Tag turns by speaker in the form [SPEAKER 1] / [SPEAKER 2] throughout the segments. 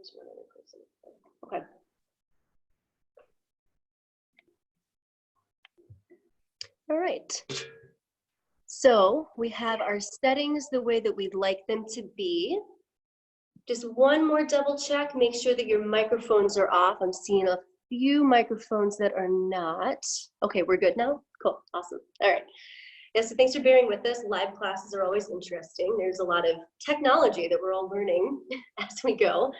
[SPEAKER 1] there's one other person. Okay. All right. So we have our settings the way that we'd like them to be. Just one more double check. Make sure that your microphones are off. I'm seeing a few microphones that are not. Okay, we're good now? Cool, awesome. All right. Yeah, so thanks for bearing with us. Live classes are always interesting. There's a lot of technology that we're all learning as we go.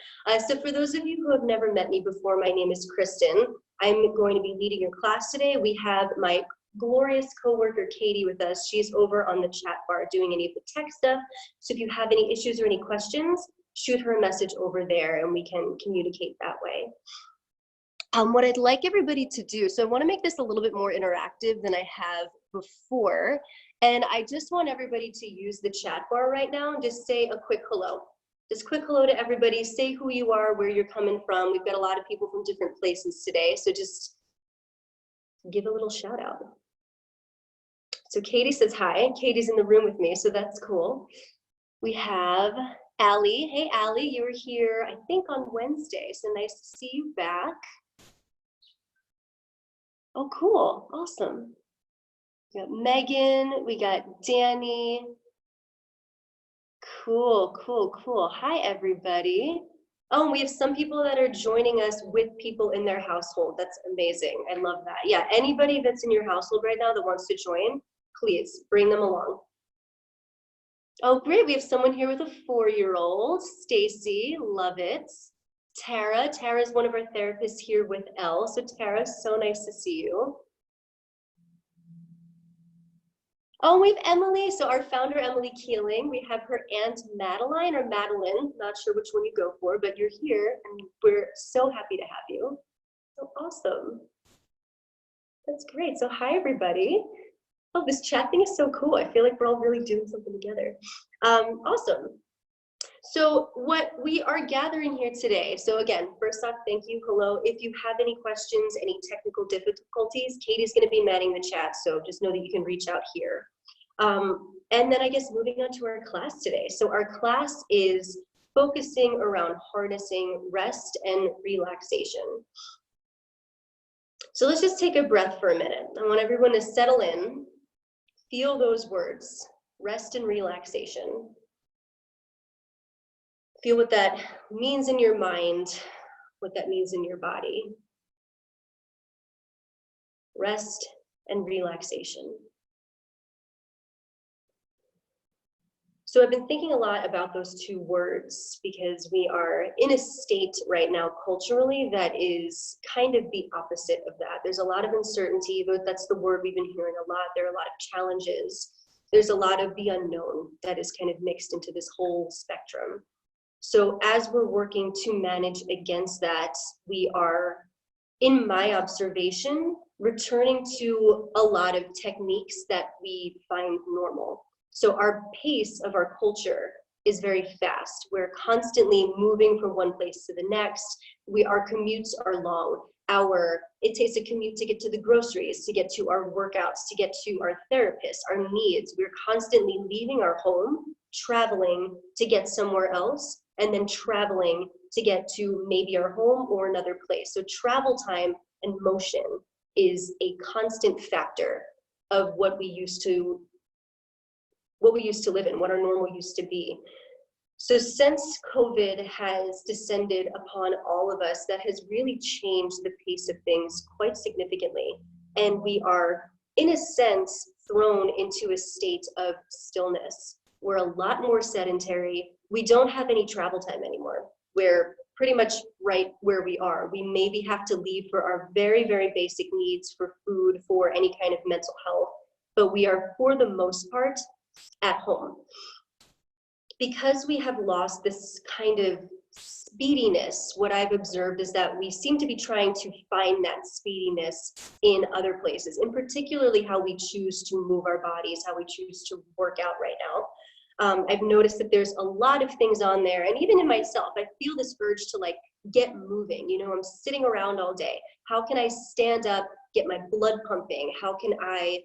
[SPEAKER 1] So for those of you who have never met me before, my name is Kristen. I'm going to be leading your class today. We have my glorious coworker Katie with us. She's over on the chat bar doing any of the tech stuff. So if you have any issues or any questions, shoot her a message over there and we can communicate that way. What I'd like everybody to do, so I want to make this a little bit more interactive than I have before, and I just want everybody to use the chat bar right now and just say a quick hello. Just quick hello to everybody, say who you are, where you're coming from. We've got a lot of people from different places today, so just give a little shout out. So Katie says hi. Katie's in the room with me, so that's cool. We have Allie. Hey Allie, you were here I think on Wednesday, so nice to see you back. Oh, cool, awesome. We got Megan, we got Danny. Cool, cool, cool. Hi, everybody. Oh, and we have some people that are joining us with people in their household. That's amazing, I love that. Yeah, anybody that's in your household right now that wants to join, please bring them along. Oh, great, we have someone here with a 4-year-old. Stacy, love it. Tara's one of our therapists here with Elle. So Tara, so nice to see you. Oh, we have Emily. So our founder, Emily Keeling. We have her aunt, Madeline or Madeline. Not sure which one you go for, but you're here and we're so happy to have you. So awesome. That's great. So hi, everybody. Oh, this chat thing is so cool. I feel like we're all really doing something together. Awesome. So what we are gathering here today, so again, first off, thank you, hello. If you have any questions, any technical difficulties, Katie's gonna be manning the chat, so just know that you can reach out here. And then I guess moving on to our class today. So our class is focusing around harnessing rest and relaxation. So let's just take a breath for a minute. I want everyone to settle in, feel those words, rest and relaxation. Feel what that means in your mind, what that means in your body. Rest and relaxation. So I've been thinking a lot about those two words because we are in a state right now culturally that is kind of the opposite of that. There's a lot of uncertainty, but that's the word we've been hearing a lot. There are a lot of challenges. There's a lot of the unknown that is kind of mixed into this whole spectrum. So as we're working to manage against that, we are, in my observation, returning to a lot of techniques that we find normal. So our pace of our culture is very fast. We're constantly moving from one place to the next. Our commutes are long. It takes a commute to get to the groceries, to get to our workouts, to get to our therapist, our needs. We're constantly leaving our home, traveling to get somewhere else, and then traveling to get to maybe our home or another place. So travel time and motion is a constant factor of what we used to live in, what our normal used to be. So since COVID has descended upon all of us, that has really changed the pace of things quite significantly. And we are, in a sense, thrown into a state of stillness. We're a lot more sedentary. We don't have any travel time anymore. We're pretty much right where we are. We maybe have to leave for our very, very basic needs for food, for any kind of mental health, but we are, for the most part, at home. Because we have lost this kind of speediness, what I've observed is that we seem to be trying to find that speediness in other places, and particularly how we choose to move our bodies, how we choose to work out right now. I've noticed that there's a lot of things on there, and even in myself, I feel this urge to like get moving. You know, I'm sitting around all day. How can I stand up, get my blood pumping? How can I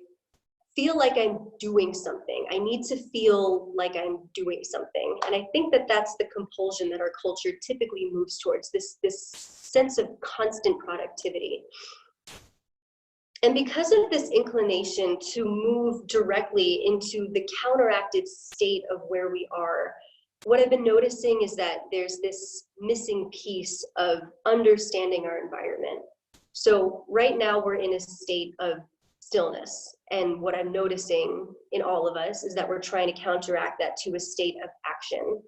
[SPEAKER 1] feel like I'm doing something. I need to feel like I'm doing something. And I think that that's the compulsion that our culture typically moves towards, this sense of constant productivity. And because of this inclination to move directly into the counteracted state of where we are, what I've been noticing is that there's this missing piece of understanding our environment. So right now we're in a state of stillness. And what I'm noticing in all of us is that we're trying to counteract that to a state of action.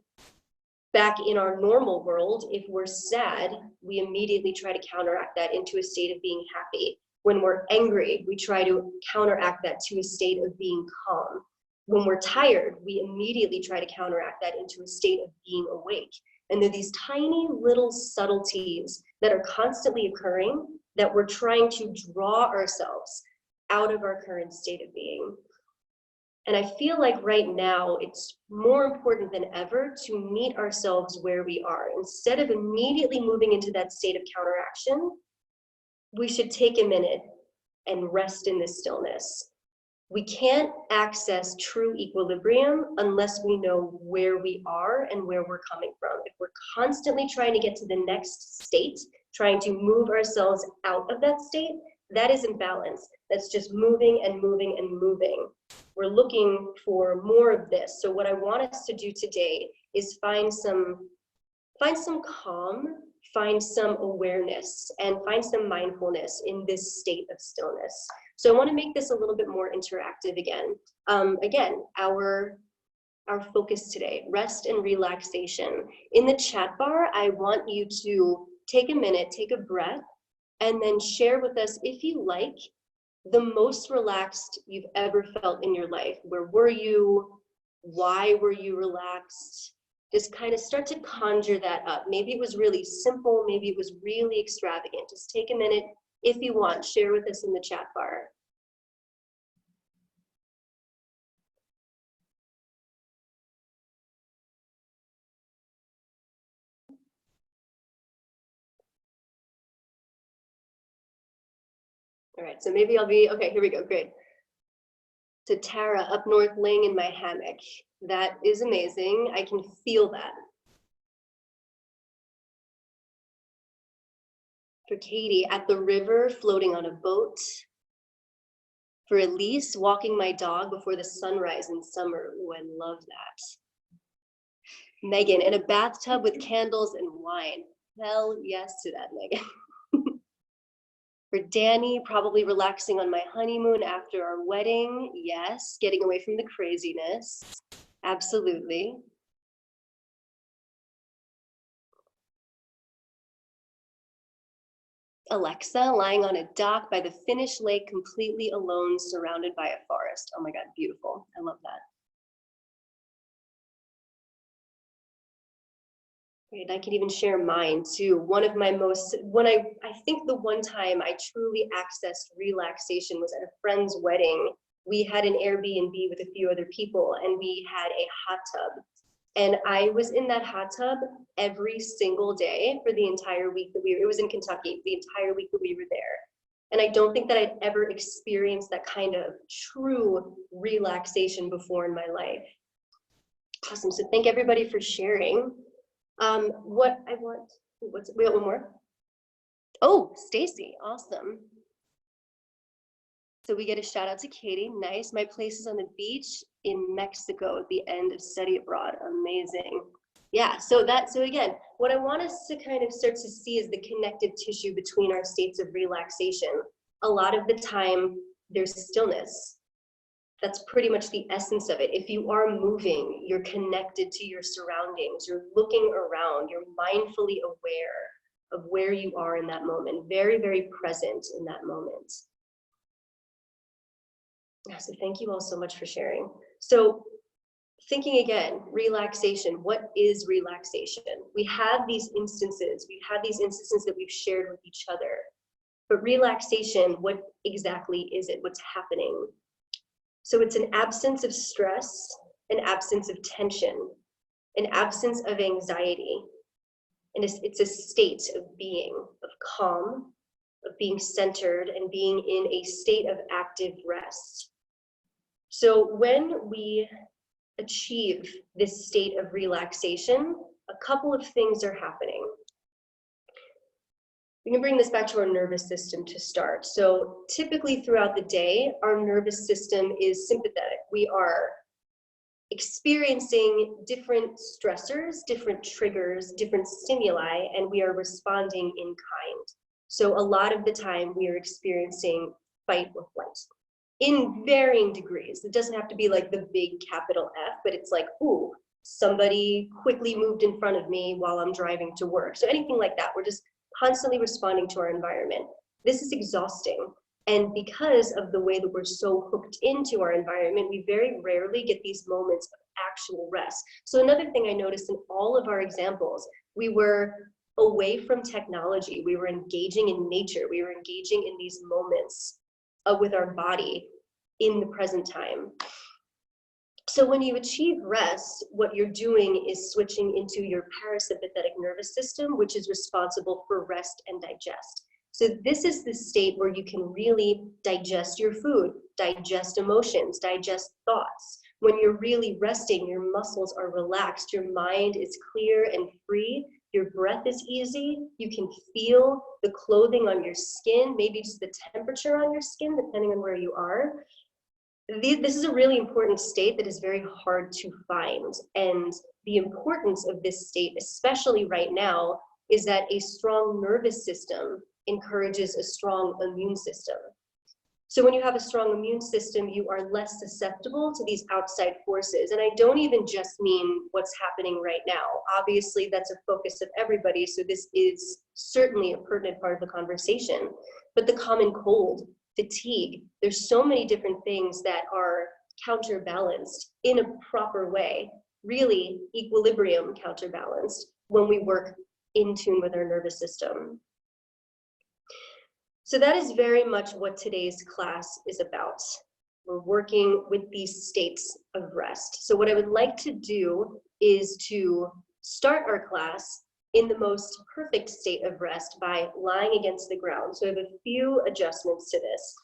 [SPEAKER 1] Back in our normal world, if we're sad, we immediately try to counteract that into a state of being happy. When we're angry, we try to counteract that to a state of being calm. When we're tired, we immediately try to counteract that into a state of being awake. And there are these tiny little subtleties that are constantly occurring that we're trying to draw ourselves out of our current state of being. And I feel like right now it's more important than ever to meet ourselves where we are. Instead of immediately moving into that state of counteraction, we should take a minute and rest in this stillness. We can't access true equilibrium unless we know where we are and where we're coming from. If we're constantly trying to get to the next state, trying to move ourselves out of that state, that is imbalance. That's just moving and moving and moving. We're looking for more of this. So what I want us to do today is find some calm, find some awareness, and find some mindfulness in this state of stillness. So I want to make this a little bit more interactive again. Again, our focus today, rest and relaxation. In the chat bar, I want you to take a minute, take a breath, and then share with us, if you like, the most relaxed you've ever felt in your life. Where were you? Why were you relaxed? Just kind of start to conjure that up. Maybe it was really simple, maybe it was really extravagant. Just take a minute, if you want, share with us in the chat bar. All right, so maybe I'll be, okay, here we go, great. So Tara, up north laying in my hammock. That is amazing, I can feel that. For Katie, at the river, floating on a boat. For Elise, walking my dog before the sunrise in summer. Ooh, I love that. Megan, in a bathtub with candles and wine. Hell yes to that, Megan. For Danny, probably relaxing on my honeymoon after our wedding. Yes, getting away from the craziness. Absolutely. Alexa, lying on a dock by the Finnish lake, completely alone, surrounded by a forest. Oh my God, beautiful. I love that. Great, I can even share mine too. One of my most, I think the one time I truly accessed relaxation was at a friend's wedding. We had an Airbnb with a few other people and we had a hot tub. And I was in that hot tub every single day for the entire week that it was in Kentucky, the entire week that we were there. And I don't think that I'd ever experienced that kind of true relaxation before in my life. Awesome, so thank everybody for sharing. What I want, we got one more? Oh, Stacy, awesome. So we get a shout out to Katie, nice. My place is on the beach in Mexico at the end of study abroad, amazing. Yeah, so again, what I want us to kind of start to see is the connective tissue between our states of relaxation. A lot of the time, there's stillness. That's pretty much the essence of it. If you are moving, you're connected to your surroundings, you're looking around, you're mindfully aware of where you are in that moment, very, very present in that moment. Yeah, so thank you all so much for sharing. So thinking again, relaxation, what is relaxation? We have these instances that we've shared with each other, but relaxation, what exactly is it? What's happening? So it's an absence of stress, an absence of tension, an absence of anxiety. And it's a state of being, of calm, of being centered and being in a state of active rest. So when we achieve this state of relaxation, a couple of things are happening. We can bring this back to our nervous system to start. So typically throughout the day, our nervous system is sympathetic. We are experiencing different stressors, different triggers, different stimuli, and we are responding in kind. So a lot of the time we are experiencing fight or flight in varying degrees. It doesn't have to be like the big capital F, but it's like, ooh, somebody quickly moved in front of me while I'm driving to work. So anything like that, we're just constantly responding to our environment. This is exhausting. And because of the way that we're so hooked into our environment, we very rarely get these moments of actual rest. So another thing I noticed in all of our examples, we were away from technology. We were engaging in nature. We were engaging in these moments with our body in the present time. So when you achieve rest, what you're doing is switching into your parasympathetic nervous system, which is responsible for rest and digest. So this is the state where you can really digest your food, digest emotions, digest thoughts. When you're really resting, your muscles are relaxed, your mind is clear and free, your breath is easy, you can feel the clothing on your skin, maybe just the temperature on your skin, depending on where you are. This is a really important state that is very hard to find. And the importance of this state, especially right now, is that a strong nervous system encourages a strong immune system. So when you have a strong immune system, you are less susceptible to these outside forces. And I don't even just mean what's happening right now. Obviously, that's a focus of everybody, so this is certainly a pertinent part of the conversation. But the common cold, fatigue, there's so many different things that are counterbalanced in a proper way, really equilibrium counterbalanced when we work in tune with our nervous system. So that is very much what today's class is about. We're working with these states of rest. So what I would like to do is to start our class in the most perfect state of rest by lying against the ground. So I have a few adjustments to this.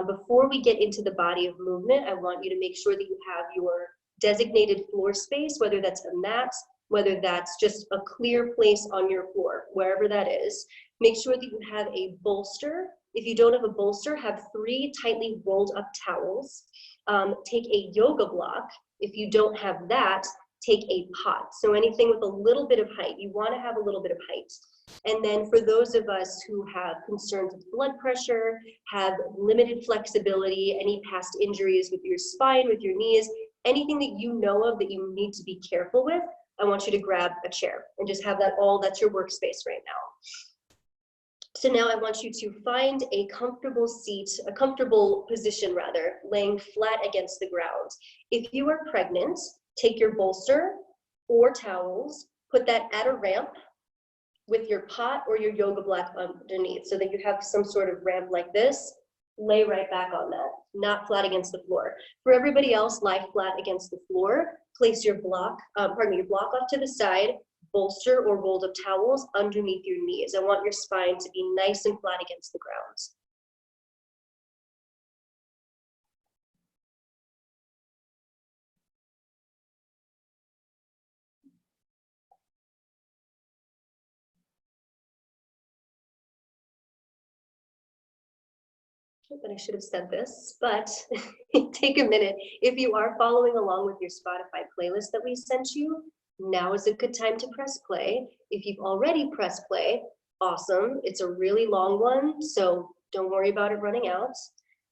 [SPEAKER 1] Before we get into the body of movement, I want you to make sure that you have your designated floor space, whether that's a mat, whether that's just a clear place on your floor, wherever that is. Make sure that you have a bolster. If you don't have a bolster, have 3 tightly rolled up towels. Take a yoga block. If you don't have that, take a pot. So anything with a little bit of height. You want to have a little bit of height. And then for those of us who have concerns with blood pressure, have limited flexibility, any past injuries with your spine, with your knees, anything that you know of that you need to be careful with, I want you to grab a chair and just have that that's your workspace right now. So now I want you to find a comfortable seat, a comfortable position rather, laying flat against the ground. If you are pregnant, take your bolster or towels, put that at a ramp with your pot or your yoga block underneath so that you have some sort of ramp like this. Lay right back on that, not flat against the floor. For everybody else, lie flat against the floor. Place your block, your block off to the side, bolster or rolled up towels underneath your knees. I want your spine to be nice and flat against the ground. But I should have said this, but take a minute. If you are following along with your Spotify playlist that we sent you, now is a good time to press play. If you've already pressed play, awesome. It's a really long one, so don't worry about it running out.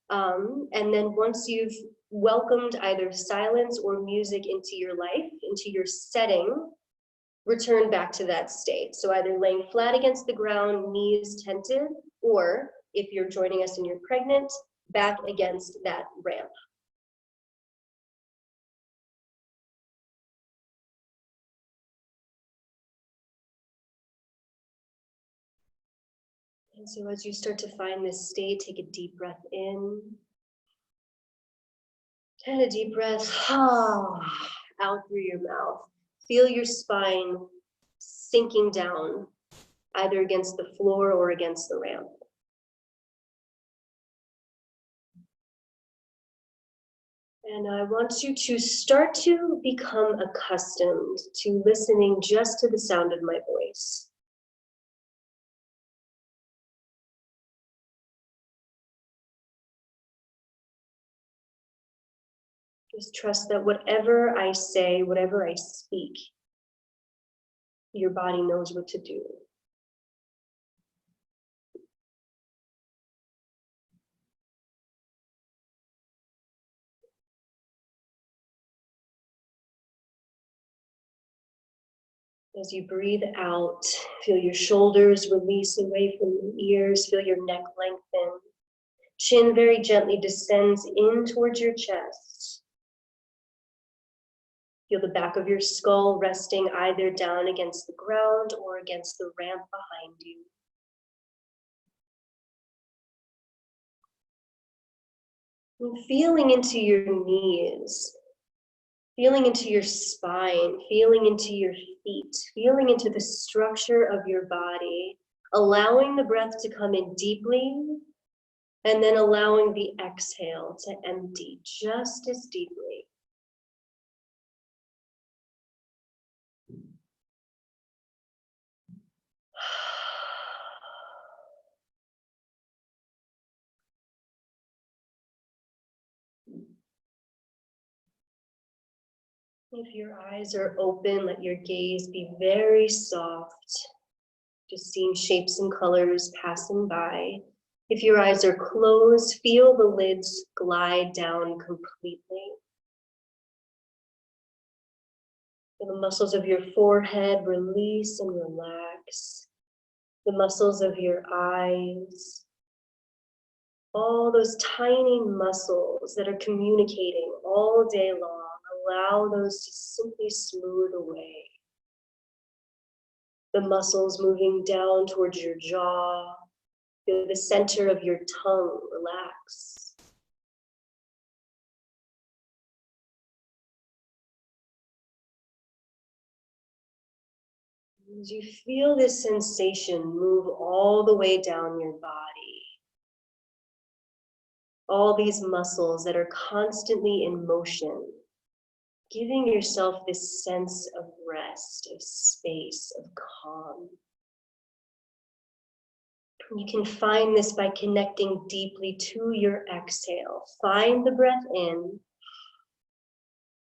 [SPEAKER 1] And then once you've welcomed either silence or music into your life, into your setting, return back to that state. So either laying flat against the ground, knees tented, or if you're joining us and you're pregnant, back against that ramp. And so as you start to find this state, take a deep breath in. And a deep breath out through your mouth. Feel your spine sinking down, either against the floor or against the ramp. And I want you to start to become accustomed to listening just to the sound of my voice. Just trust that whatever I say, whatever I speak, your body knows what to do. As you breathe out, feel your shoulders release away from your ears, feel your neck lengthen. Chin very gently descends in towards your chest. Feel the back of your skull resting either down against the ground or against the ramp behind you. And feeling into your knees, feeling into your spine, feeling into your feet, feeling into the structure of your body, allowing the breath to come in deeply, and then allowing the exhale to empty just as deeply. If your eyes are open, let your gaze be very soft, just seeing shapes and colors passing by. If your eyes are closed, feel the lids glide down completely. Feel the muscles of your forehead release and relax. The muscles of your eyes. All those tiny muscles that are communicating all day long, allow those to simply smooth away. The muscles moving down towards your jaw. Feel the center of your tongue relax. As you feel this sensation move all the way down your body, all these muscles that are constantly in motion, giving yourself this sense of rest, of space, of calm. You can find this by connecting deeply to your exhale. Find the breath in,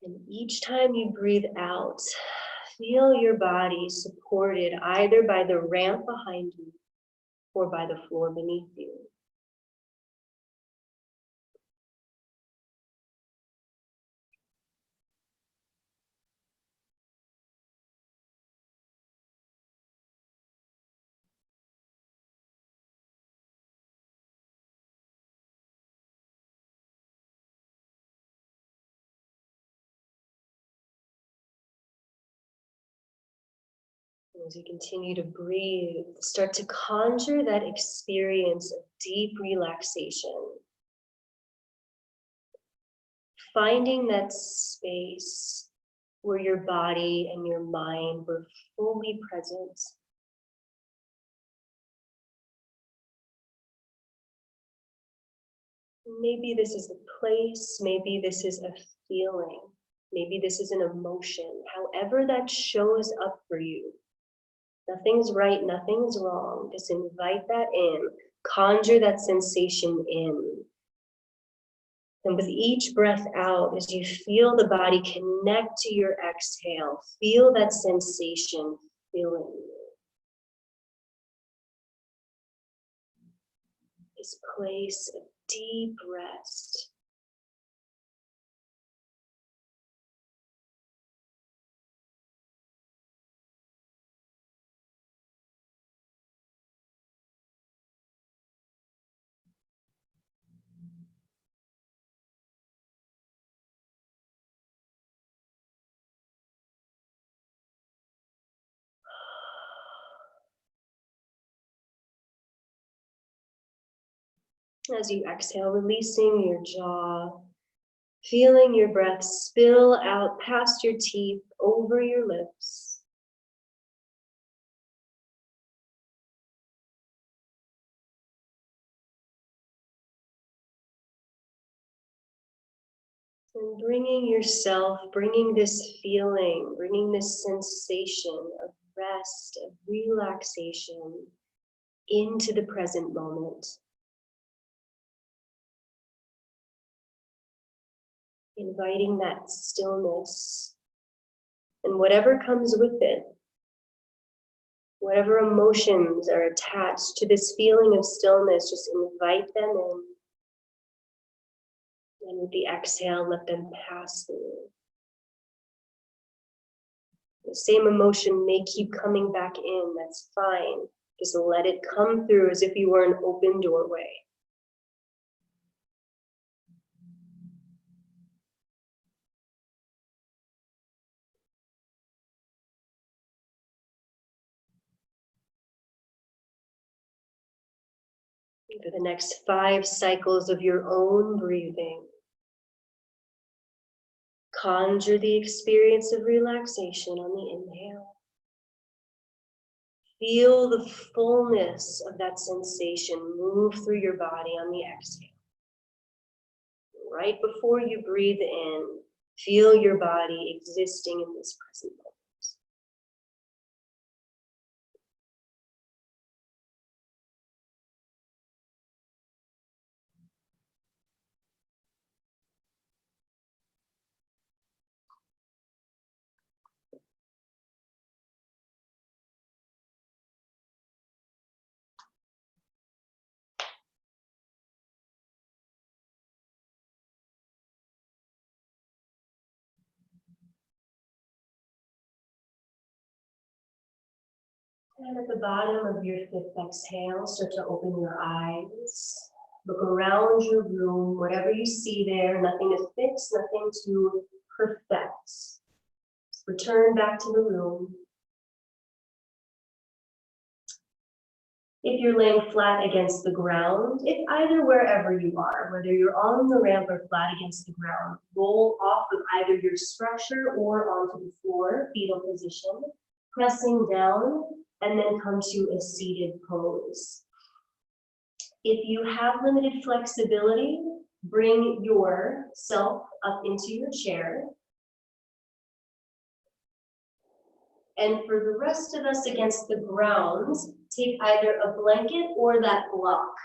[SPEAKER 1] and each time you breathe out, feel your body supported either by the ramp behind you or by the floor beneath you. As you continue to breathe, start to conjure that experience of deep relaxation. Finding that space where your body and your mind were fully present. Maybe this is a place, maybe this is a feeling, maybe this is an emotion, however that shows up for you. Nothing's right, nothing's wrong. Just invite that in, conjure that sensation in. And with each breath out, as you feel the body connect to your exhale, feel that sensation filling you. This place of deep rest. As you exhale, releasing your jaw, feeling your breath spill out past your teeth, over your lips. And bringing this feeling, bringing this sensation of rest, of relaxation into the present moment. Inviting that stillness and whatever comes with it, whatever emotions are attached to this feeling of stillness, just invite them in. And with the exhale, let them pass through. The same emotion may keep coming back in, that's fine. Just let it come through as if you were an open doorway. For the next 5 cycles of your own breathing, conjure the experience of relaxation on the inhale. Feel the fullness of that sensation move through your body on the exhale. Right before you breathe in, feel your body existing in this present moment. And at the bottom of your 5th exhale, start to open your eyes. Look around your room, whatever you see there, nothing to fix, nothing to perfect. Just return back to the room. If you're laying flat against the ground, if either wherever you are, whether you're on the ramp or flat against the ground, roll off of either your structure or onto the floor, fetal position, pressing down, and then come to a seated pose. If you have limited flexibility, bring yourself up into your chair. And for the rest of us against the ground, take either a blanket or that block,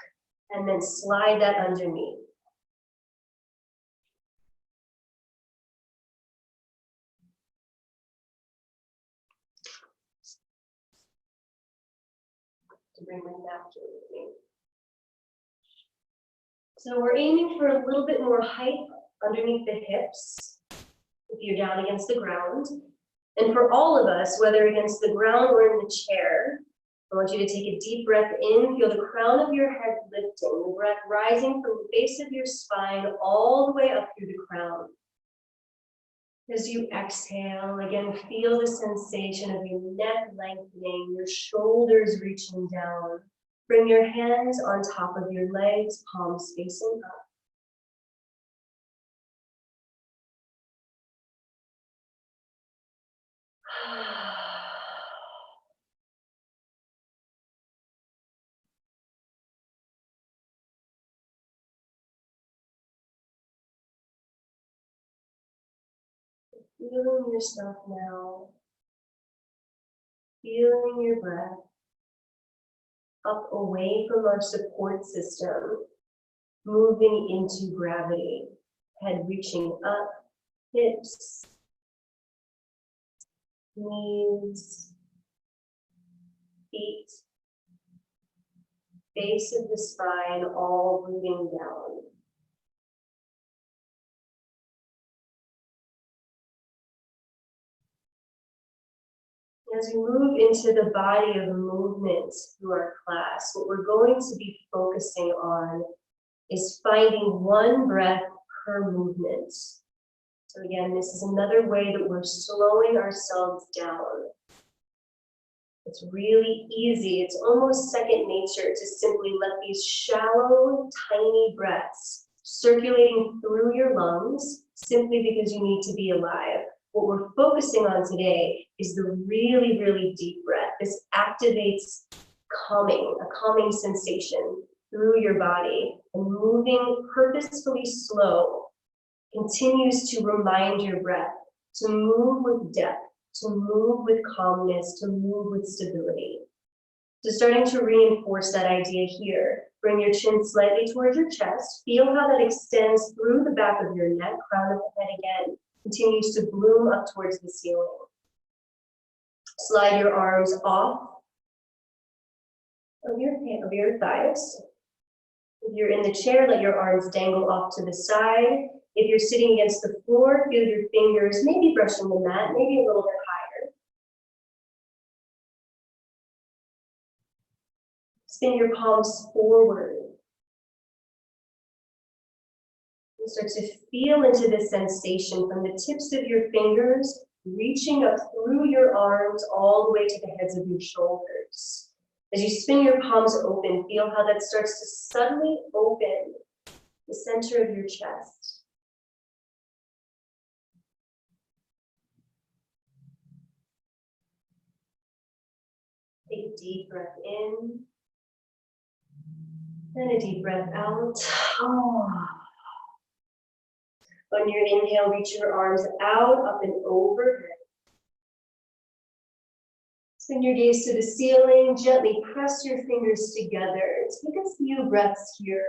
[SPEAKER 1] and then slide that underneath. To bring my napkin with me. So we're aiming for a little bit more height underneath the hips, if you're down against the ground. And for all of us, whether against the ground or in the chair, I want you to take a deep breath in, feel the crown of your head lifting, the breath rising from the base of your spine all the way up through the crown. As you exhale, again, feel the sensation of your neck lengthening, your shoulders reaching down. Bring your hands on top of your legs, palms facing up. Feeling yourself now, feeling your breath up away from our support system, moving into gravity, head reaching up, hips, knees, feet, base of the spine, all moving down. As we move into the body of the movement through our class, what we're going to be focusing on is finding one breath per movement. So again, this is another way that we're slowing ourselves down. It's really easy, it's almost second nature to simply let these shallow, tiny breaths circulating through your lungs simply because you need to be alive. What we're focusing on today is the really, really deep breath. This activates calming, a calming sensation through your body and moving purposefully slow continues to remind your breath to move with depth, to move with calmness, to move with stability. So starting to reinforce that idea here. Bring your chin slightly towards your chest. Feel how that extends through the back of your neck, crown of the head again. Continues to bloom up towards the ceiling. Slide your arms off of your thighs. If you're in the chair, let your arms dangle off to the side. If you're sitting against the floor, feel your fingers maybe brushing the mat, maybe a little bit higher. Spin your palms forward. And start to feel into this sensation from the tips of your fingers, reaching up through your arms all the way to the heads of your shoulders. As you spin your palms open, feel how that starts to suddenly open the center of your chest. Take a deep breath in, and a deep breath out. On your inhale, reach your arms out, up and overhead. Spin your gaze to the ceiling, gently press your fingers together. Take a few breaths here.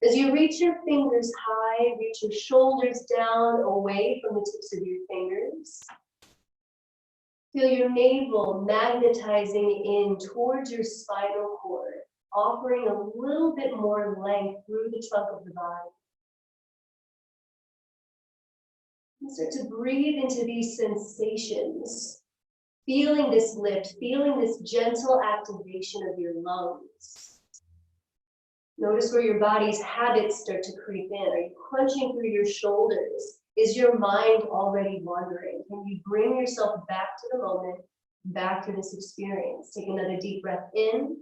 [SPEAKER 1] As you reach your fingers high, reach your shoulders down, away from the tips of your fingers. Feel your navel magnetizing in towards your spinal cord, offering a little bit more length through the trunk of the body. And start to breathe into these sensations. Feeling this lift, feeling this gentle activation of your lungs. Notice where your body's habits start to creep in. Are you crunching through your shoulders? Is your mind already wandering? Can you bring yourself back to the moment, back to this experience? Take another deep breath in.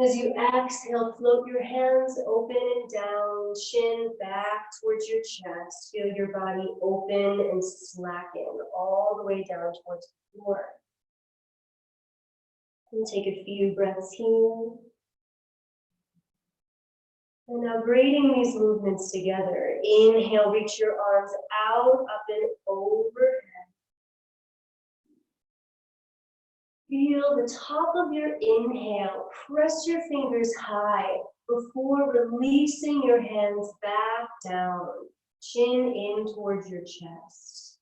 [SPEAKER 1] As you exhale, float your hands open and down, chin back towards your chest. Feel your body open and slacken all the way down towards the floor. And take a few breaths here. And now braiding these movements together. Inhale, reach your arms out, up and overhead. Feel the top of your inhale. Press your fingers high before releasing your hands back down. Chin in towards your chest.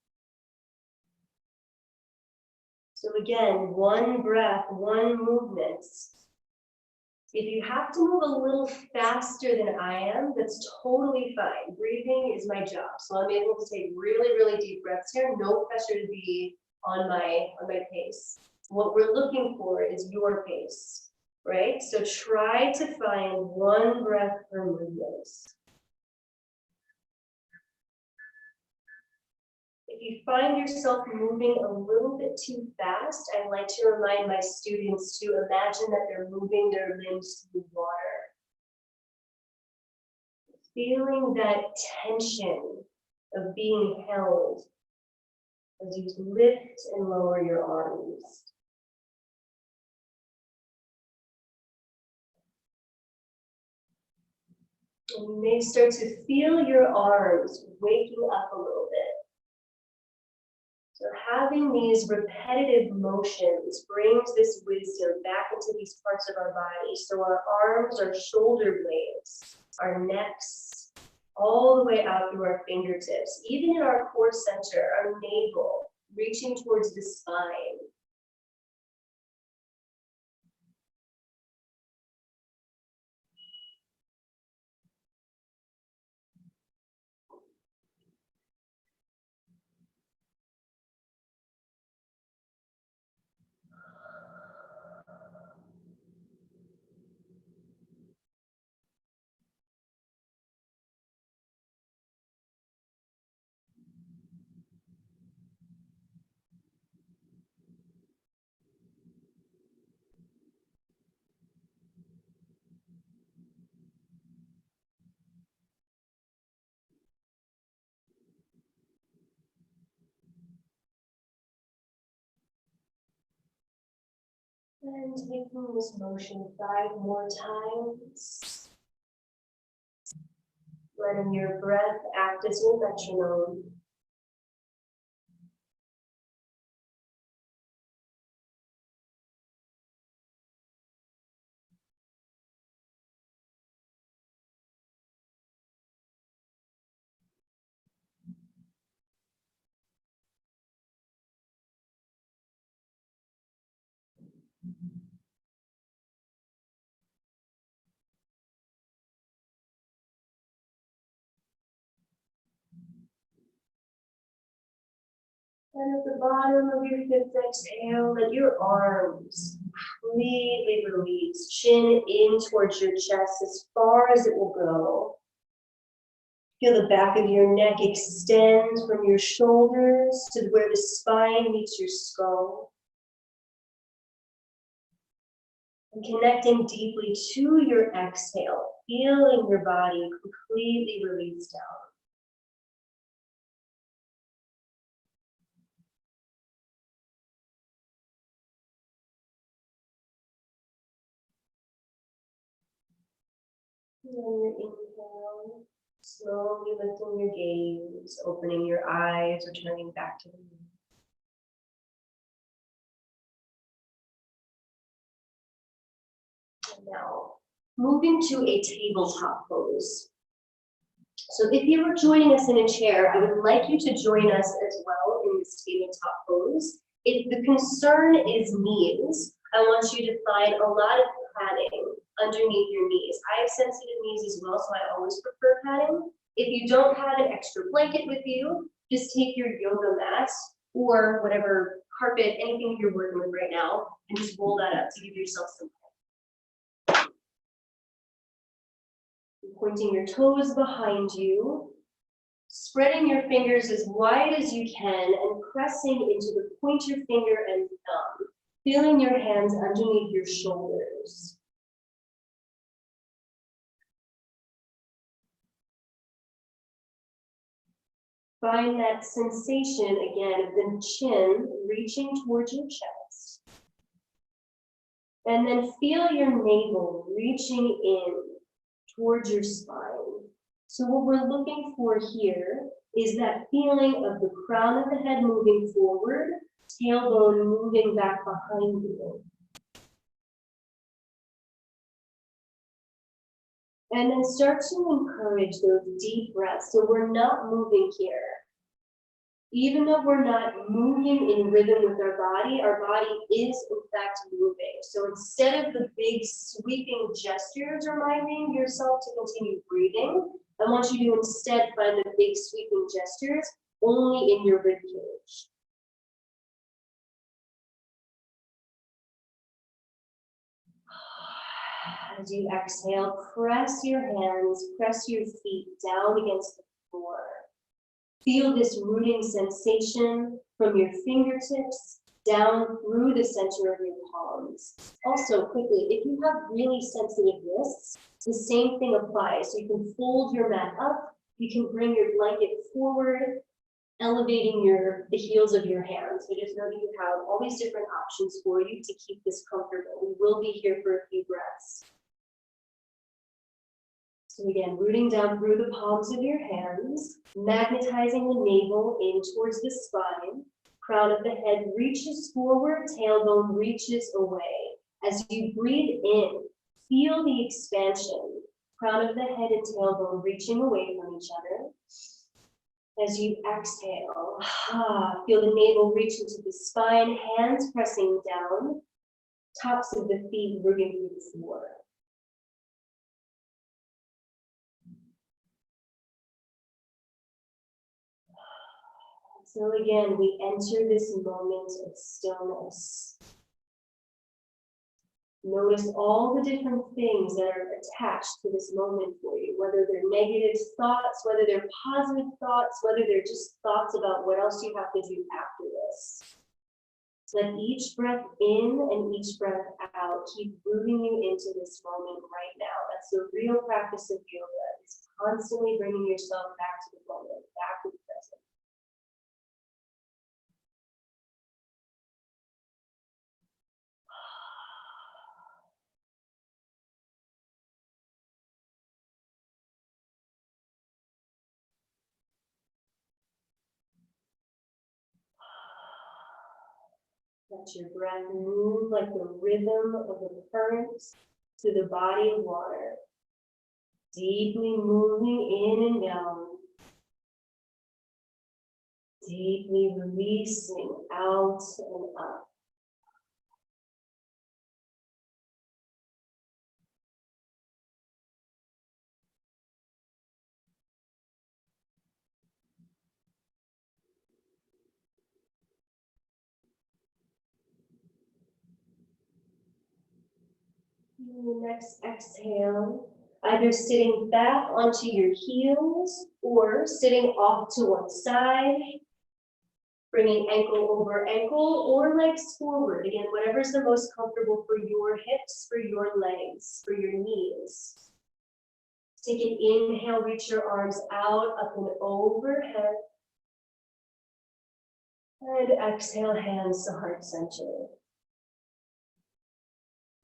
[SPEAKER 1] So again, one breath, one movement. If you have to move a little faster than I am, that's totally fine. Breathing is my job. So I'm able to take really, really deep breaths here. No pressure to be on my pace. What we're looking for is your pace, right? So try to find one breath per movement. If you find yourself moving a little bit too fast, I like to remind my students to imagine that they're moving their limbs through water. Feeling that tension of being held as you lift and lower your arms. And you may start to feel your arms waking up a little bit. So having these repetitive motions brings this wisdom back into these parts of our body. So our arms, our shoulder blades, our necks, all the way out through our fingertips, even in our core center, our navel, reaching towards the spine. And taking this motion 5 more times. Letting your breath act as your metronome. And at the bottom of your fifth exhale, let your arms completely release. Chin in towards your chest as far as it will go. Feel the back of your neck extend from your shoulders to where the spine meets your skull. And connecting deeply to your exhale, feeling your body completely release down. And on your inhale, slowly lifting your gaze, opening your eyes, returning back to the room. And now, moving to a tabletop pose. So if you were joining us in a chair, I would like you to join us as well in this tabletop pose. If the concern is knees, I want you to find a lot of padding underneath your knees. I have sensitive knees as well, so I always prefer padding. If you don't have an extra blanket with you, just take your yoga mat or whatever carpet, anything you're working with right now, and just roll that up to give yourself some. Pointing your toes behind you, spreading your fingers as wide as you can and pressing into the pointer finger and thumb, feeling your hands underneath your shoulders. Find that sensation again of the chin reaching towards your chest. And then feel your navel reaching in towards your spine. So what we're looking for here is that feeling of the crown of the head moving forward, tailbone moving back behind you. And then start to encourage those deep breaths. So we're not moving here. Even though we're not moving in rhythm with our body is in fact moving. So instead of the big sweeping gestures reminding yourself to continue breathing, I want you to instead find the big sweeping gestures only in your ribcage. As you exhale, press your hands, press your feet down against the floor. Feel this rooting sensation from your fingertips down through the center of your palms. Also, quickly, if you have really sensitive wrists, the same thing applies. So you can fold your mat up, you can bring your blanket forward, elevating the heels of your hands. So just know that you have all these different options for you to keep this comfortable. We will be here for a few breaths. So again, rooting down through the palms of your hands, magnetizing the navel in towards the spine. Crown of the head reaches forward, tailbone reaches away. As you breathe in, feel the expansion. Crown of the head and tailbone reaching away from each other. As you exhale, feel the navel reach into the spine, hands pressing down, tops of the feet rooting through the floor. So again, we enter this moment of stillness. Notice all the different things that are attached to this moment for you, whether they're negative thoughts, whether they're positive thoughts, whether they're just thoughts about what else you have to do after this. Let each breath in and each breath out keep rooting you into this moment right now. That's the real practice of yoga, is constantly bringing yourself back to the moment, back to the present. Let your breath move like the rhythm of the currents through the body of water, deeply moving in and down, deeply releasing out and up. And the next exhale, either sitting back onto your heels or sitting off to one side, bringing ankle over ankle or legs forward. Again, whatever's the most comfortable for your hips, for your legs, for your knees. Take an inhale, reach your arms out, up and overhead. And exhale, hands to heart center.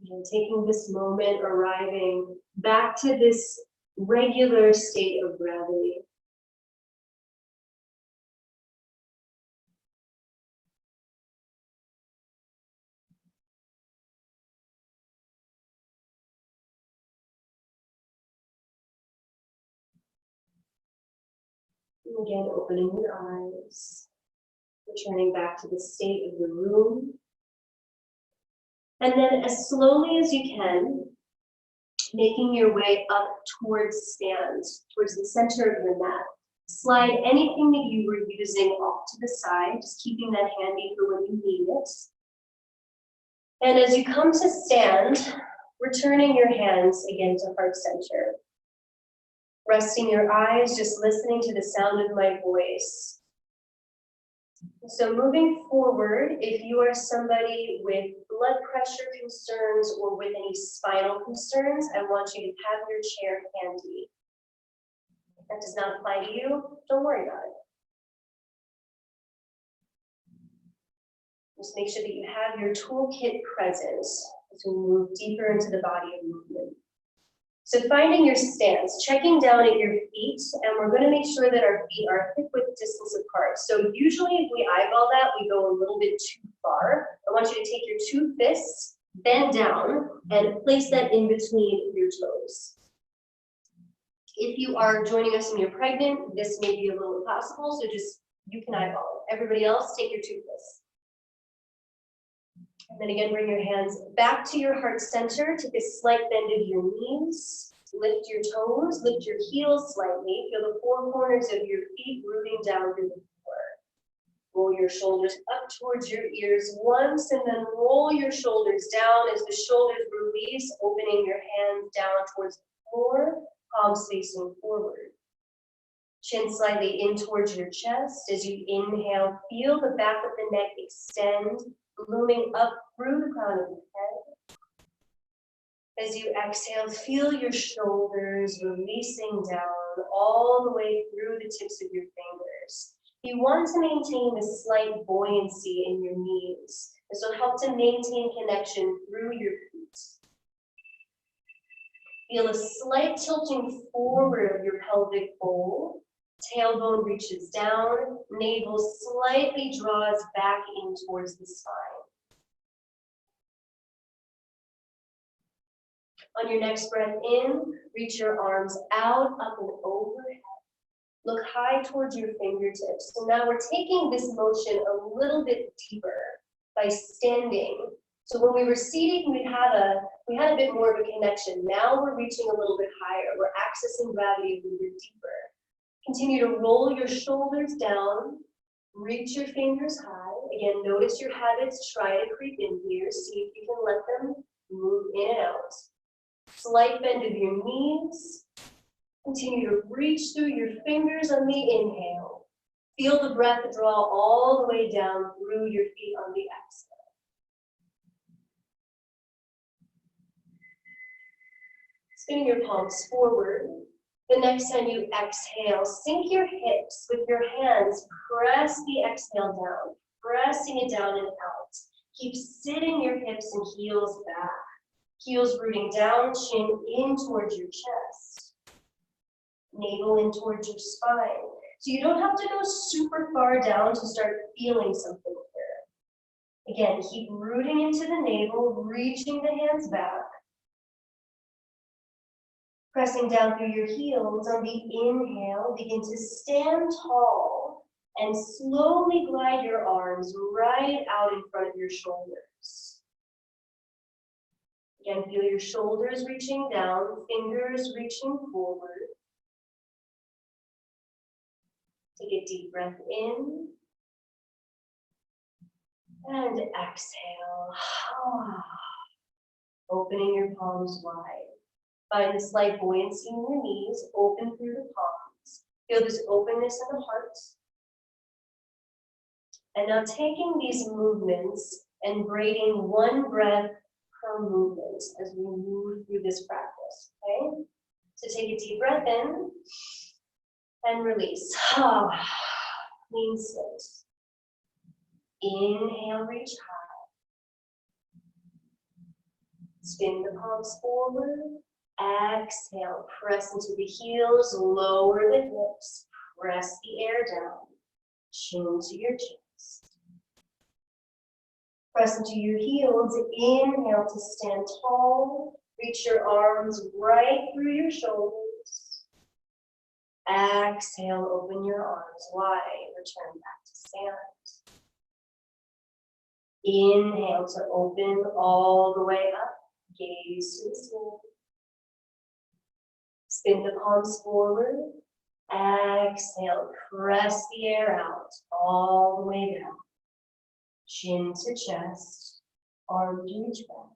[SPEAKER 1] And taking this moment, arriving back to this regular state of gravity. And again, opening your eyes, returning back to the state of the room. And then as slowly as you can, making your way up towards stand, towards the center of your mat. Slide anything that you were using off to the side, just keeping that handy for when you need it. And as you come to stand, returning your hands again to heart center. Resting your eyes, just listening to the sound of my voice. So moving forward, if you are somebody with blood pressure concerns or with any spinal concerns, I want you to have your chair handy. If that does not apply to you, don't worry about it. Just make sure that you have your toolkit present as we move deeper into the body of movement. So finding your stance, checking down at your feet, and we're going to make sure that our feet are hip-width distance apart. So usually if we eyeball that, we go a little bit too far. I want you to take your two fists, bend down, and place that in between your toes. If you are joining us and you're pregnant, this may be a little impossible, so just, you can eyeball it. Everybody else, take your two fists. And then again, bring your hands back to your heart center. Take a slight bend of your knees. Lift your toes, lift your heels slightly. Feel the four corners of your feet rooting down through the floor. Roll your shoulders up towards your ears once, and then roll your shoulders down as the shoulders release, opening your hands down towards the floor, palms facing forward. Chin slightly in towards your chest. As you inhale, feel the back of the neck extend, blooming up through the crown of your head. As you exhale, feel your shoulders releasing down all the way through the tips of your fingers. You want to maintain a slight buoyancy in your knees. This will help to maintain connection through your feet. Feel a slight tilting forward of your pelvic bowl. Tailbone reaches down, navel slightly draws back in towards the spine. On your next breath in, reach your arms out, up and overhead. Look high towards your fingertips. So now we're taking this motion a little bit deeper by standing. So when we were seated, we had a bit more of a connection. Now we're reaching a little bit higher. We're accessing gravity a little bit deeper. Continue to roll your shoulders down, reach your fingers high. Again, notice your habits, try to creep in here. See if you can let them move in and out. Slight bend of your knees. Continue to reach through your fingers on the inhale. Feel the breath draw all the way down through your feet on the exhale. Spinning your palms forward. The next time you exhale, sink your hips with your hands. Press the exhale down, pressing it down and out. Keep sitting your hips and heels back. Heels rooting down, chin in towards your chest. Navel in towards your spine. So you don't have to go super far down to start feeling something here. Again, keep rooting into the navel, reaching the hands back. Pressing down through your heels on the inhale, begin to stand tall and slowly glide your arms right out in front of your shoulders. Again, feel your shoulders reaching down, fingers reaching forward. Take a deep breath in and exhale. Opening your palms wide. Find a slight buoyancy in your knees, open through the palms. Feel this openness in the heart. And now taking these movements and braiding one breath per movement as we move through this practice, okay? So take a deep breath in and release. Clean slate. Inhale, reach high. Spin the palms forward. Exhale, press into the heels, lower the hips, press the air down, chin to your chest. Press into your heels, inhale to stand tall, reach your arms right through your shoulders. Exhale, open your arms wide, return back to stand. Inhale to open all the way up, gaze to the ceiling. Spin the palms forward. Exhale, press the air out all the way down. Chin to chest, arms reach back.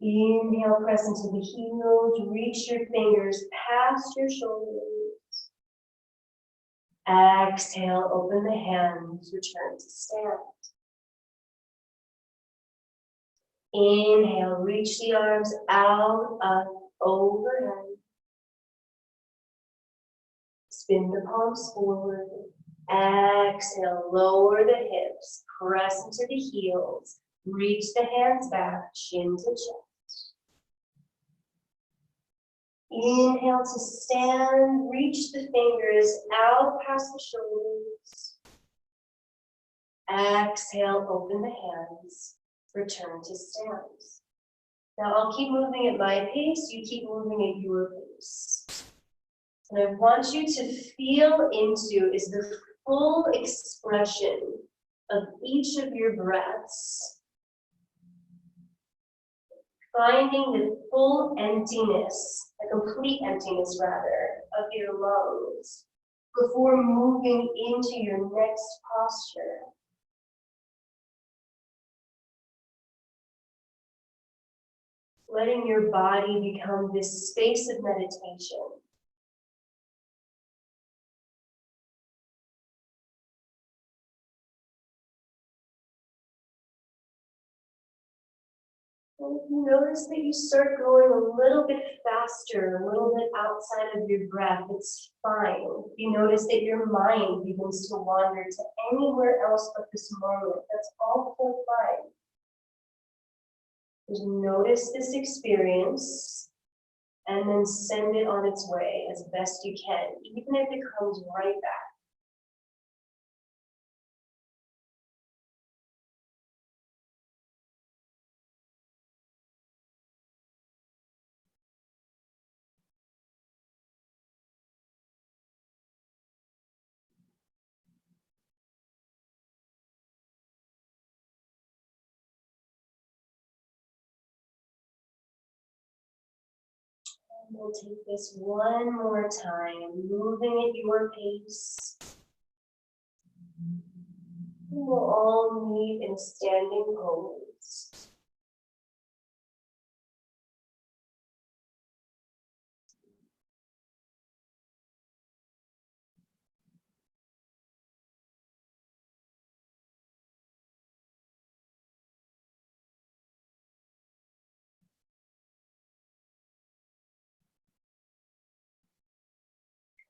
[SPEAKER 1] Inhale, press into the heels, reach your fingers past your shoulders. Exhale, open the hands, return to stand. Inhale, reach the arms out, up, overhead. Spin the palms forward. Exhale, lower the hips, press into the heels, reach the hands back, chin to chest. Inhale to stand, reach the fingers out past the shoulders. Exhale, open the hands, return to stand. Now I'll keep moving at my pace, you keep moving at your pace. And I want you to feel into is the full expression of each of your breaths. Finding the full emptiness, a complete emptiness rather, of your lungs before moving into your next posture. Letting your body become this space of meditation. And if you notice that you start going a little bit faster, a little bit outside of your breath, it's fine. If you notice that your mind begins to wander to anywhere else but this moment, that's also fine. Just notice this experience and then send it on its way as best you can, even if it comes right back. And we'll take this one more time, moving at your pace. We'll all meet in standing pose.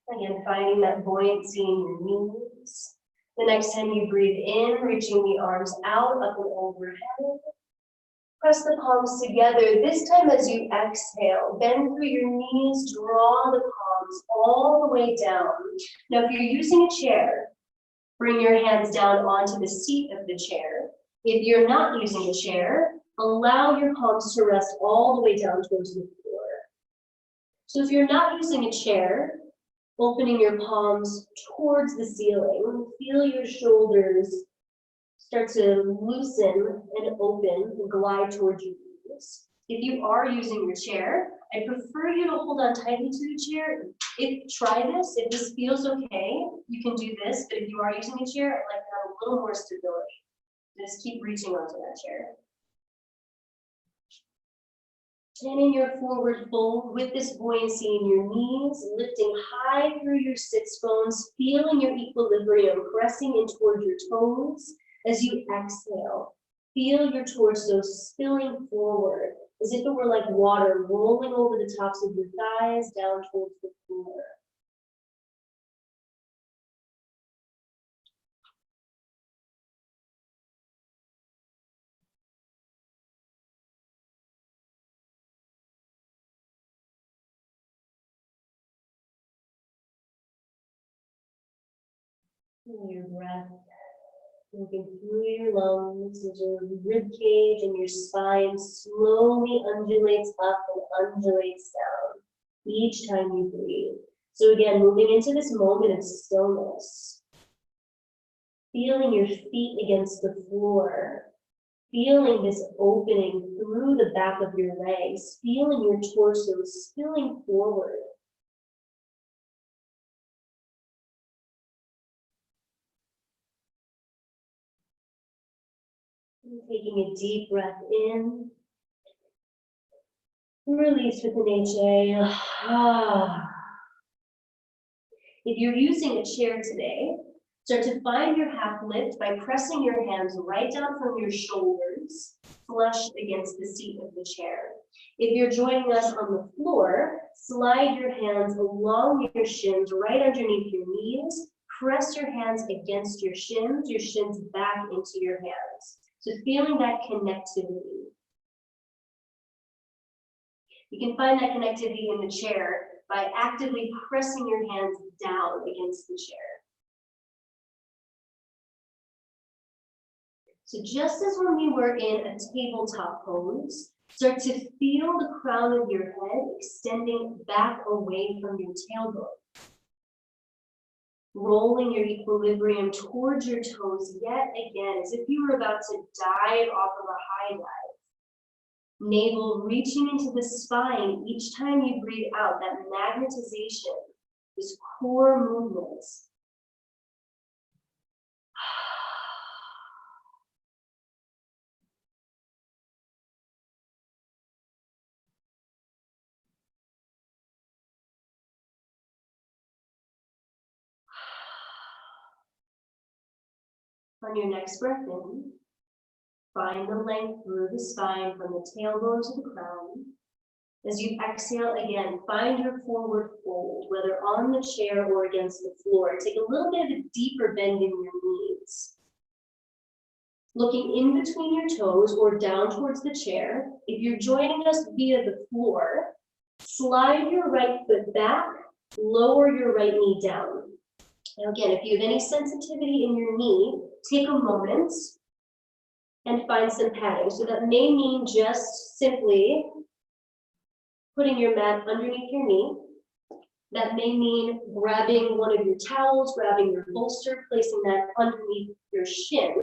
[SPEAKER 1] Again, finding that buoyancy in your knees. The next time you breathe in, reaching the arms out, up and overhead. Press the palms together. This time as you exhale, bend through your knees, draw the palms all the way down. Now if you're using a chair, Bring your hands down onto the seat of the chair. If you're not using a chair, allow your palms to rest all the way down towards the floor. So if you're not using a chair, opening your palms towards the ceiling, feel your shoulders start to loosen and open and glide towards your knees. If you are using your chair, I prefer you to hold on tightly to the chair. Try this. If this feels okay, you can do this. But if you are using a chair, I'd like to have a little more stability. Just keep reaching onto that chair. And in your forward fold, with this buoyancy in your knees, lifting high through your sits bones, feeling your equilibrium, pressing in towards your toes. As you exhale, feel your torso spilling forward, as if it were like water rolling over the tops of your thighs down towards the floor. Feel your breath moving through your lungs as your rib cage and your spine slowly undulates up and undulates down each time you breathe. So again, moving into this moment of stillness, feeling your feet against the floor, feeling this opening through the back of your legs, feeling your torso spilling forward. Taking a deep breath in, release with an HA. If you're using a chair today, start to find your half lift by pressing your hands right down from your shoulders, flush against the seat of the chair. If you're joining us on the floor, slide your hands along your shins right underneath your knees, press your hands against your shins back into your hands. So feeling that connectivity. You can find that connectivity in the chair by actively pressing your hands down against the chair. So just as when we were in a tabletop pose, start to feel the crown of your head extending back away from your tailbone. Rolling your equilibrium towards your toes yet again, as if you were about to dive off of a high dive. Navel reaching into the spine each time you breathe out, that magnetization, this core movement. On your next breath in, find the length through the spine from the tailbone to the crown. As you exhale again, find your forward fold, whether on the chair or against the floor. Take a little bit of a deeper bend in your knees. Looking in between your toes or down towards the chair. If you're joining us via the floor, slide your right foot back, lower your right knee down. Now again, if you have any sensitivity in your knee, take a moment and find some padding. So that may mean just simply putting your mat underneath your knee. That may mean grabbing one of your towels, grabbing your bolster, placing that underneath your shin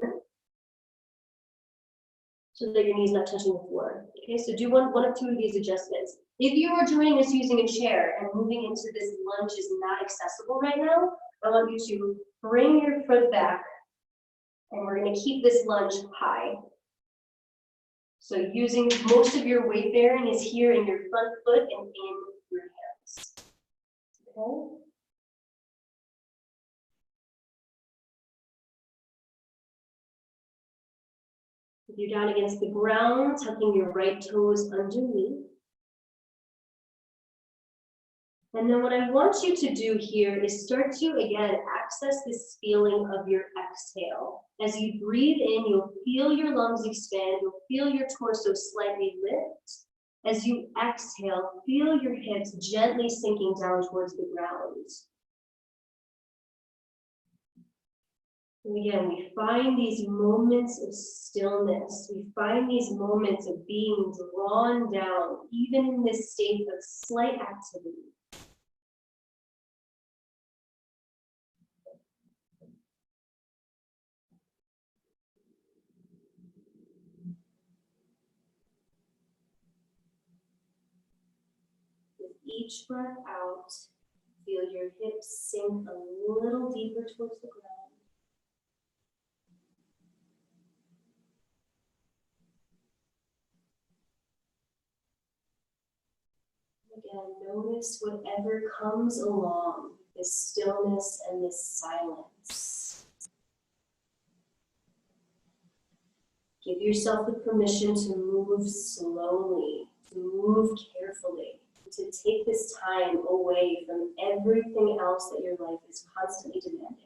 [SPEAKER 1] so that your knee's not touching the floor. Okay, so do one of two of these adjustments. If you are joining us using a chair and moving into this lunge is not accessible right now, I want you to bring your foot back and we're going to keep this lunge high. So using most of your weight bearing is here in your front foot and in your hands. Okay? If you're down against the ground, tucking your right toes underneath. And then what I want you to do here is start to, again, access this feeling of your exhale. As you breathe in, you'll feel your lungs expand, you'll feel your torso slightly lift. As you exhale, feel your hips gently sinking down towards the ground. And again, we find these moments of stillness. We find these moments of being drawn down, even in this state of slight activity. With each breath out, feel your hips sink a little deeper towards the ground. Again, notice whatever comes along, this stillness and this silence. Give yourself the permission to move slowly, to move carefully, to take this time away from everything else that your life is constantly demanding.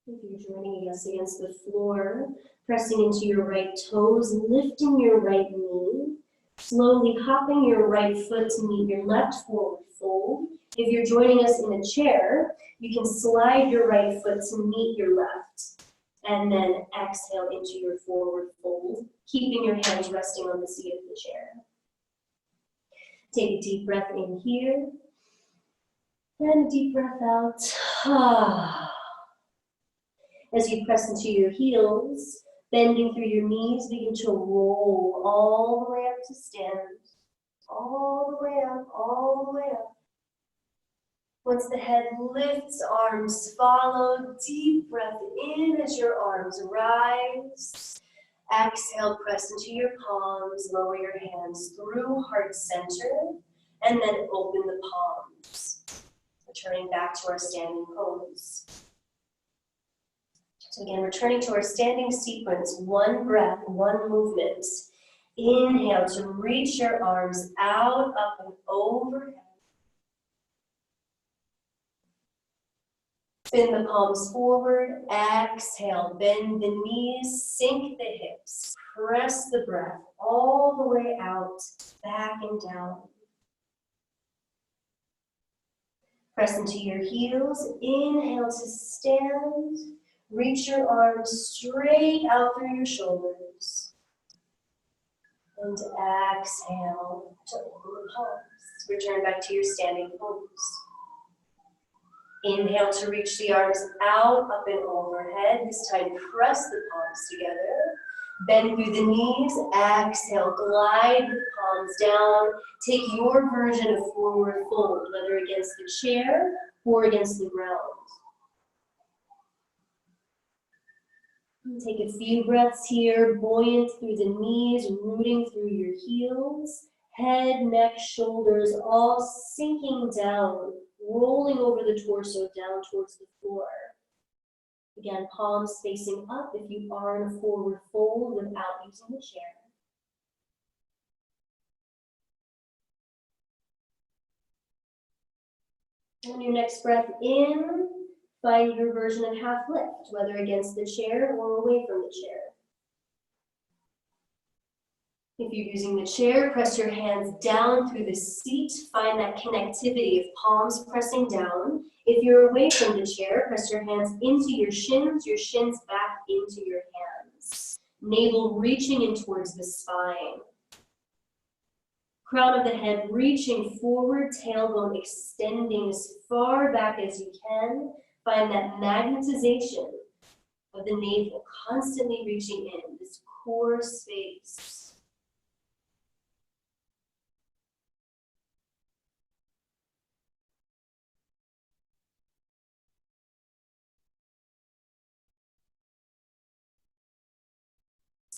[SPEAKER 1] If you're joining us against the floor, pressing into your right toes, lifting your right knee, slowly hopping your right foot to meet your left forward fold. If you're joining us in a chair, you can slide your right foot to meet your left, and then exhale into your forward fold, keeping your hands resting on the seat of the chair. Take a deep breath in here, and a deep breath out. As you press into your heels, bending through your knees, begin to roll all the way up to stand. All the way up, all the way up. Once the head lifts, arms follow. Deep breath in as your arms rise. Exhale, press into your palms, lower your hands through heart center, and then open the palms. Returning back to our standing pose. So again, returning to our standing sequence, one breath, one movement. Inhale to reach your arms out, up and overhead. Spin the palms forward, exhale, bend the knees, sink the hips, press the breath all the way out, back and down. Press into your heels, inhale to stand. Reach your arms straight out through your shoulders. And exhale to open the palms. Return back to your standing pose. Inhale to reach the arms out, up and overhead. This time press the palms together. Bend through the knees. Exhale, glide the palms down. Take your version of forward fold, whether against the chair or against the ground. Take a few breaths here, buoyant through the knees, rooting through your heels, head, neck, shoulders, all sinking down, rolling over the torso down towards the floor. Again, palms facing up if you are in a forward fold without using the chair. On your next breath in, find your version of half lift, whether against the chair or away from the chair. If you're using the chair, press your hands down through the seat. Find that connectivity of palms pressing down. If you're away from the chair, press your hands into your shins back into your hands. Navel reaching in towards the spine. Crown of the head reaching forward, tailbone extending as far back as you can. Find that magnetization of the navel constantly reaching in, this core space.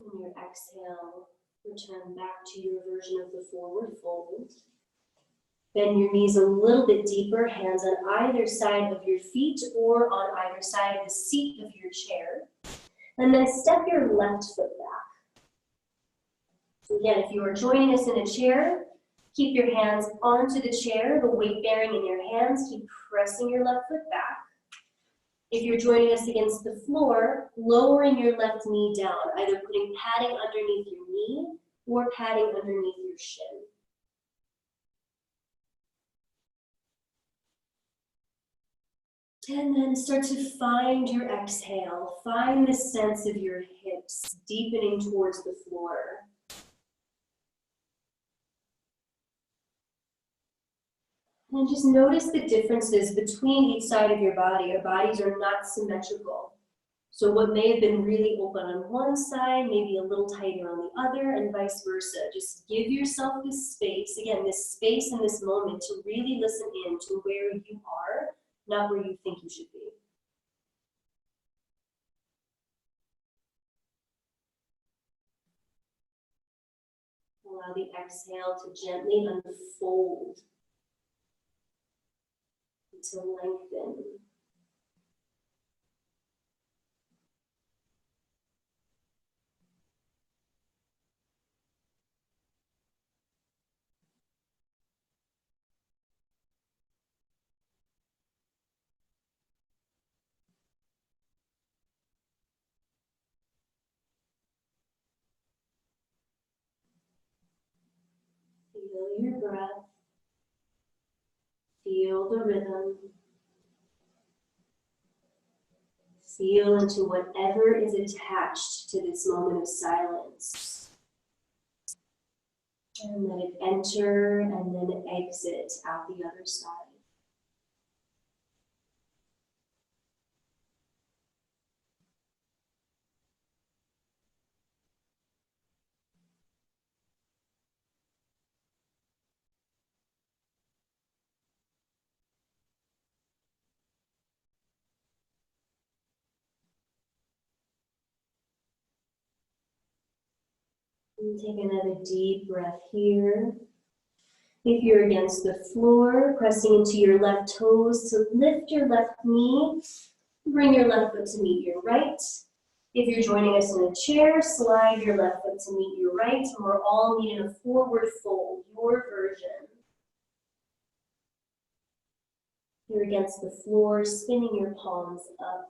[SPEAKER 1] On your exhale, return back to your version of the forward fold. Bend your knees a little bit deeper, hands on either side of your feet or on either side of the seat of your chair. And then step your left foot back. So again, if you are joining us in a chair, Keep your hands onto the chair, the weight bearing in your hands. Keep pressing your left foot back. If you're joining us against the floor, lowering your left knee down, either putting padding underneath your knee or padding underneath your shin. And then start to find your exhale. Find the sense of your hips deepening towards the floor. And just notice the differences between each side of your body. Our bodies are not symmetrical. So what may have been really open on one side, maybe a little tighter on the other, and vice versa. Just give yourself this space, again, this space in this moment to really listen in to where you are, not where you think you should be. Allow the exhale to gently unfold, to lengthen. Feel your breath. Feel the rhythm. Feel into whatever is attached to this moment of silence. And let it enter and then exit out the other side. And take another deep breath here. If you're against the floor, pressing into your left toes to lift your left knee, bring your left foot to meet your right. If you're joining us in a chair, slide your left foot to meet your right, and we're all meeting a forward fold, your version. If you're against the floor, spinning your palms up.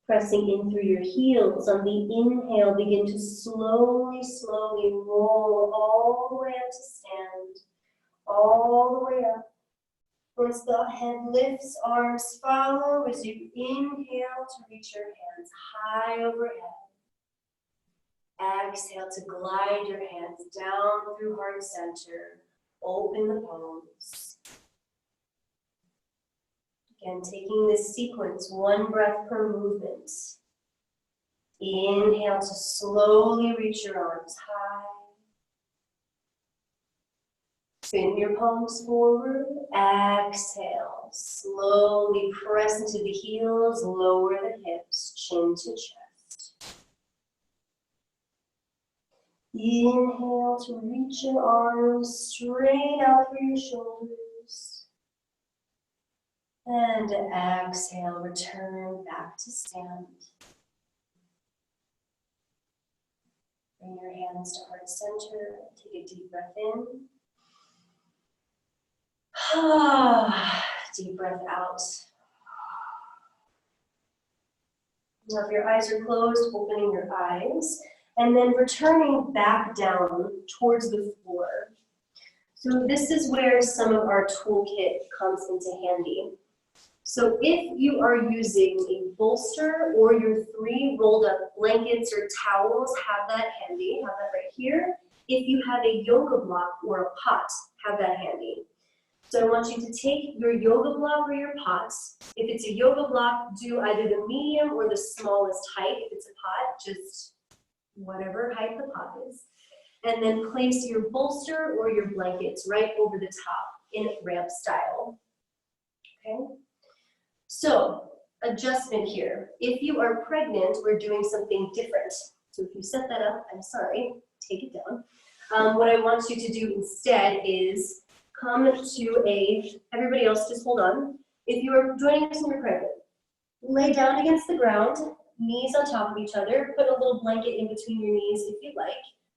[SPEAKER 1] Pressing in through your heels. On the inhale, begin to slowly, slowly roll all the way up to stand. All the way up. Once the head lifts, arms follow as you inhale to reach your hands high overhead. Exhale to glide your hands down through heart center. Open the palms. Again, taking this sequence, one breath per movement. Inhale to slowly reach your arms high. Spin your palms forward. Exhale. Slowly press into the heels, lower the hips, chin to chest. Inhale to reach your arms straight out through your shoulders. And exhale, return back to stand. Bring your hands to heart center. Take a deep breath in. Deep breath out. Now if your eyes are closed, opening your eyes, and then returning back down towards the floor. So this is where some of our toolkit comes into handy. So if you are using a bolster or your 3 rolled up blankets or towels, have that handy, have that right here. If you have a yoga block or a pot, have that handy. So I want you to take your yoga block or your pot. If it's a yoga block, do either the medium or the smallest height. If it's a pot, just whatever height the pot is. And then place your bolster or your blankets right over the top in ramp style. Okay? So, adjustment here. If you are pregnant, we're doing something different. So if you set that up, I'm sorry, take it down. What I want you to do instead is come to everybody else just hold on. If you are joining us and you're pregnant, lay down against the ground knees on top of each other. Put a little blanket in between your knees if you like.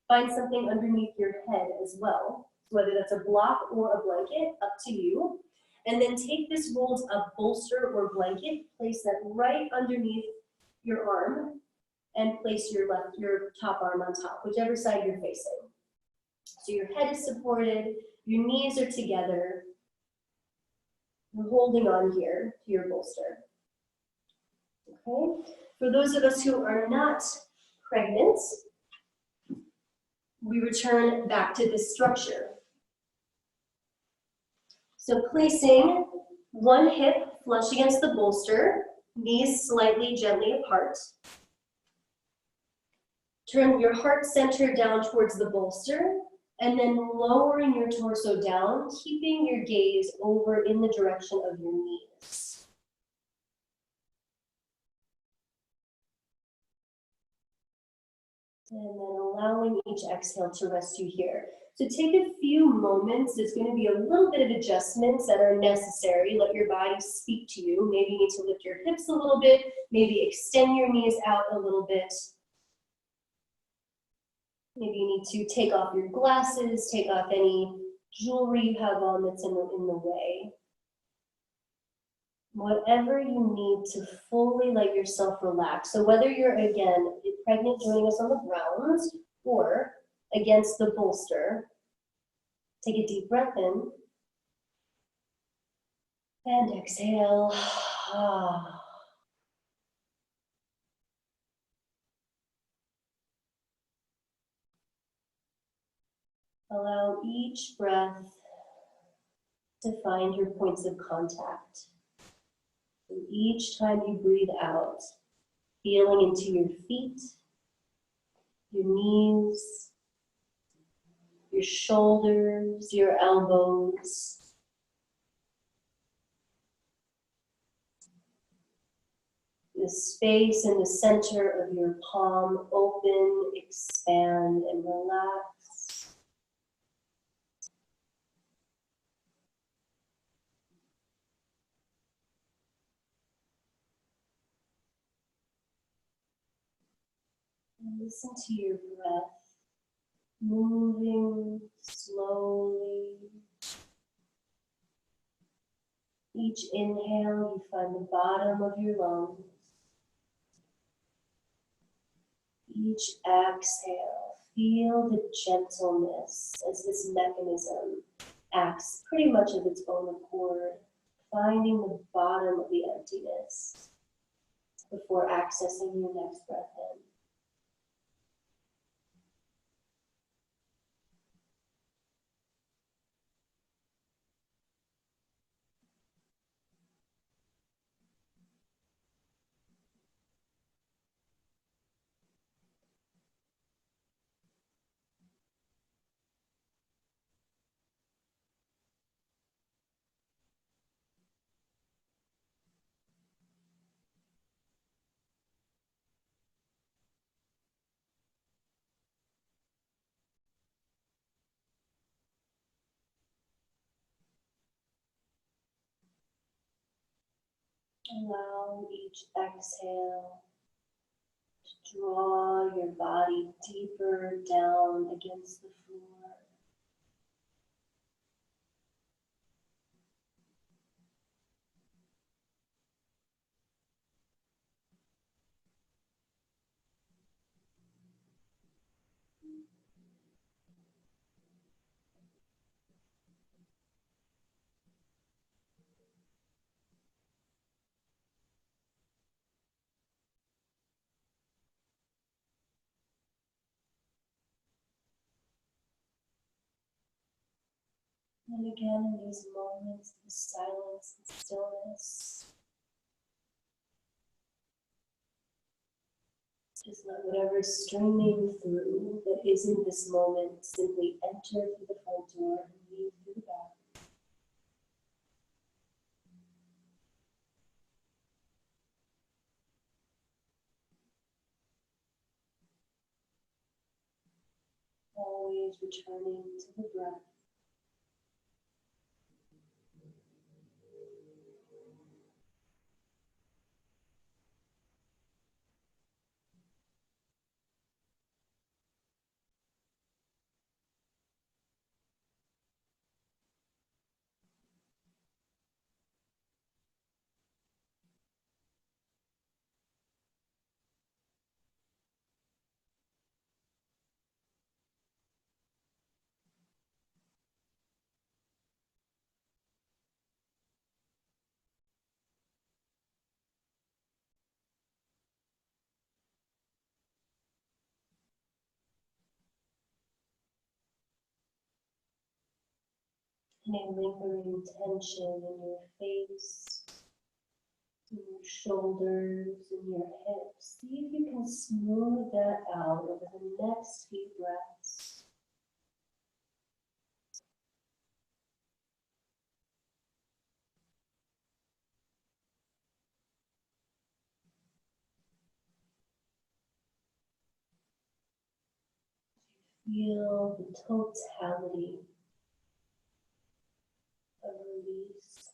[SPEAKER 1] Find something underneath your head as well. Whether that's a block or a blanket, up to you. And then take this rolled up bolster or blanket, place that right underneath your arm, and place your top arm on top, whichever side you're facing. So your head is supported, your knees are together. You're holding on here to your bolster. Okay? For those of us who are not pregnant, we return back to this structure. So placing one hip flush against the bolster, knees slightly gently apart. Turn your heart center down towards the bolster, and then lowering your torso down, keeping your gaze over in the direction of your knees. And then allowing each exhale to rest you here. So take a few moments. There's going to be a little bit of adjustments that are necessary. Let your body speak to you. Maybe you need to lift your hips a little bit, maybe extend your knees out a little bit. Maybe you need to take off your glasses, take off any jewelry you have on that's in the way. Whatever you need to fully let yourself relax. So whether you're, again, pregnant joining us on the ground or against the bolster, take a deep breath in and exhale. Allow each breath to find your points of contact. And each time you breathe out, feeling into your feet, your knees, your shoulders, your elbows. The space in the center of your palm, open, expand, and relax. And listen to your breath, moving slowly. Each inhale, you find the bottom of your lungs. Each exhale, feel the gentleness as this mechanism acts pretty much of its own accord, finding the bottom of the emptiness before accessing your next breath in. Allow each exhale to draw your body deeper down against the floor. And again, in these moments of silence and stillness, just let whatever's streaming through that is in this moment simply enter through the front door and leave through the back. Always returning to the breath. Any lingering tension in your face, in your shoulders, in your hips. See if you can smooth that out over the next few breaths. Feel the totality of release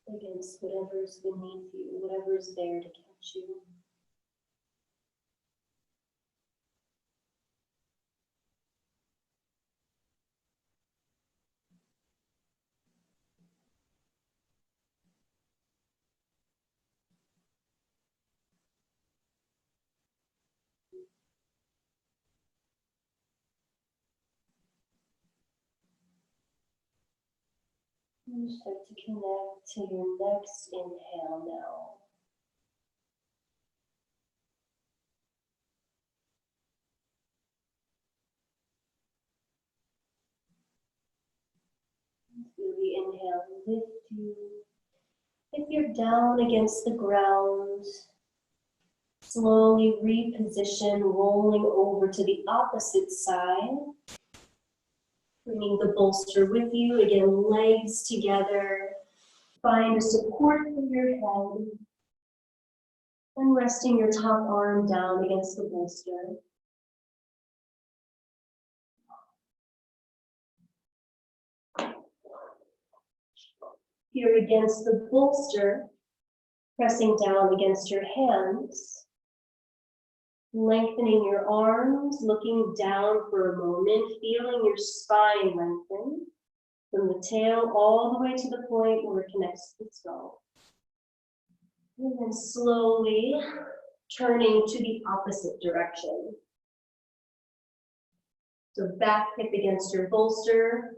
[SPEAKER 1] against whatever's beneath you, whatever's there to catch you. And start to connect to your next inhale now. Feel the inhale lift you. If you're down against the ground, slowly reposition, rolling over to the opposite side. Bringing the bolster with you. Again, legs together. Find a support for your head. And resting your top arm down against the bolster. Here against the bolster, pressing down against your hands. Lengthening your arms, looking down for a moment, feeling your spine lengthen from the tail all the way to the point where it connects to the skull. And then slowly turning to the opposite direction. So back hip against your bolster,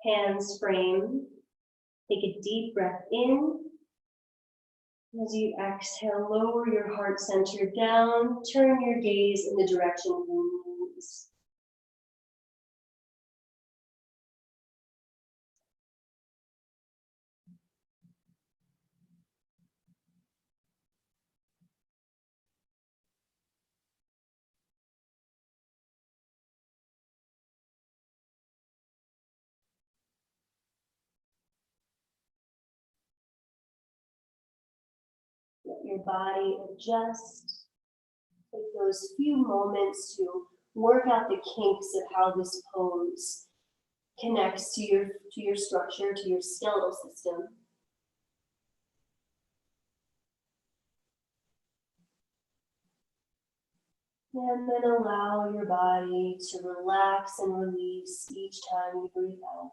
[SPEAKER 1] hands frame. Take a deep breath in. As you exhale, lower your heart center down, turn your gaze in the direction of your knees. Let your body adjust. Take those few moments to work out the kinks of how this pose connects to your structure, to your skeletal system. And then allow your body to relax and release each time you breathe out.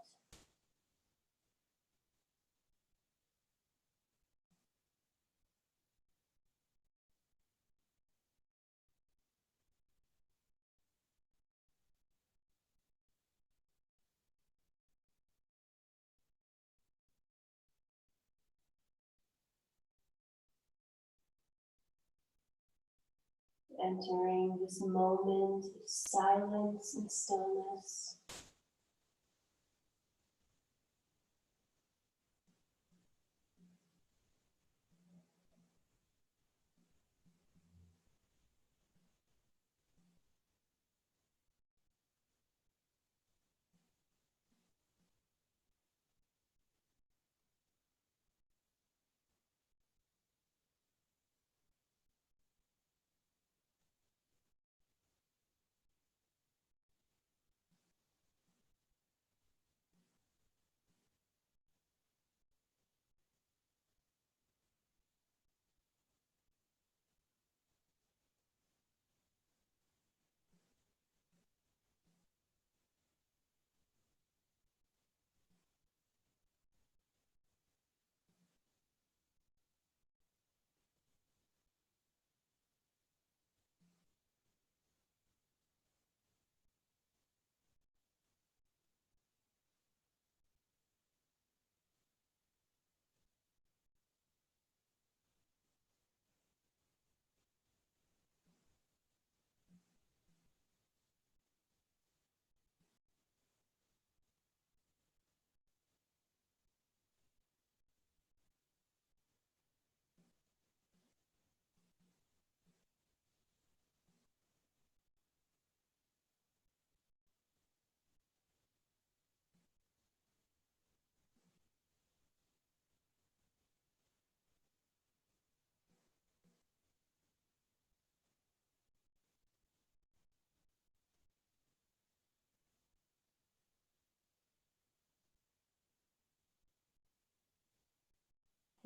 [SPEAKER 1] Entering this moment of silence and stillness.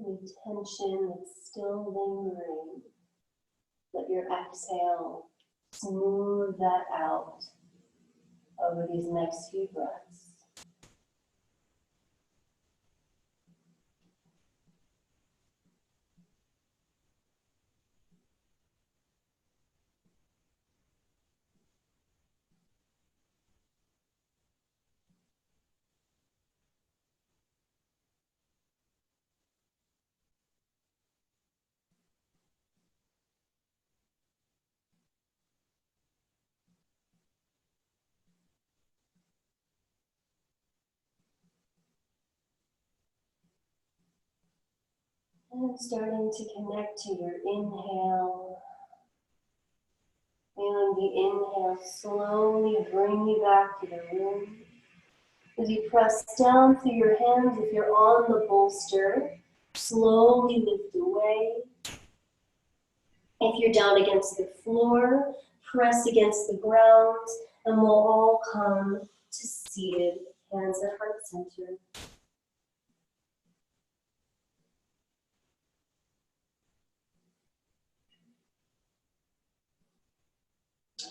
[SPEAKER 1] Any tension that's still lingering, let your exhale smooth that out over these next few breaths. And starting to connect to your inhale. Feeling the inhale slowly bring you back to the room. As you press down through your hands, if you're on the bolster, slowly lift away. If you're down against the floor, press against the ground, and we'll all come to seated, hands at heart center.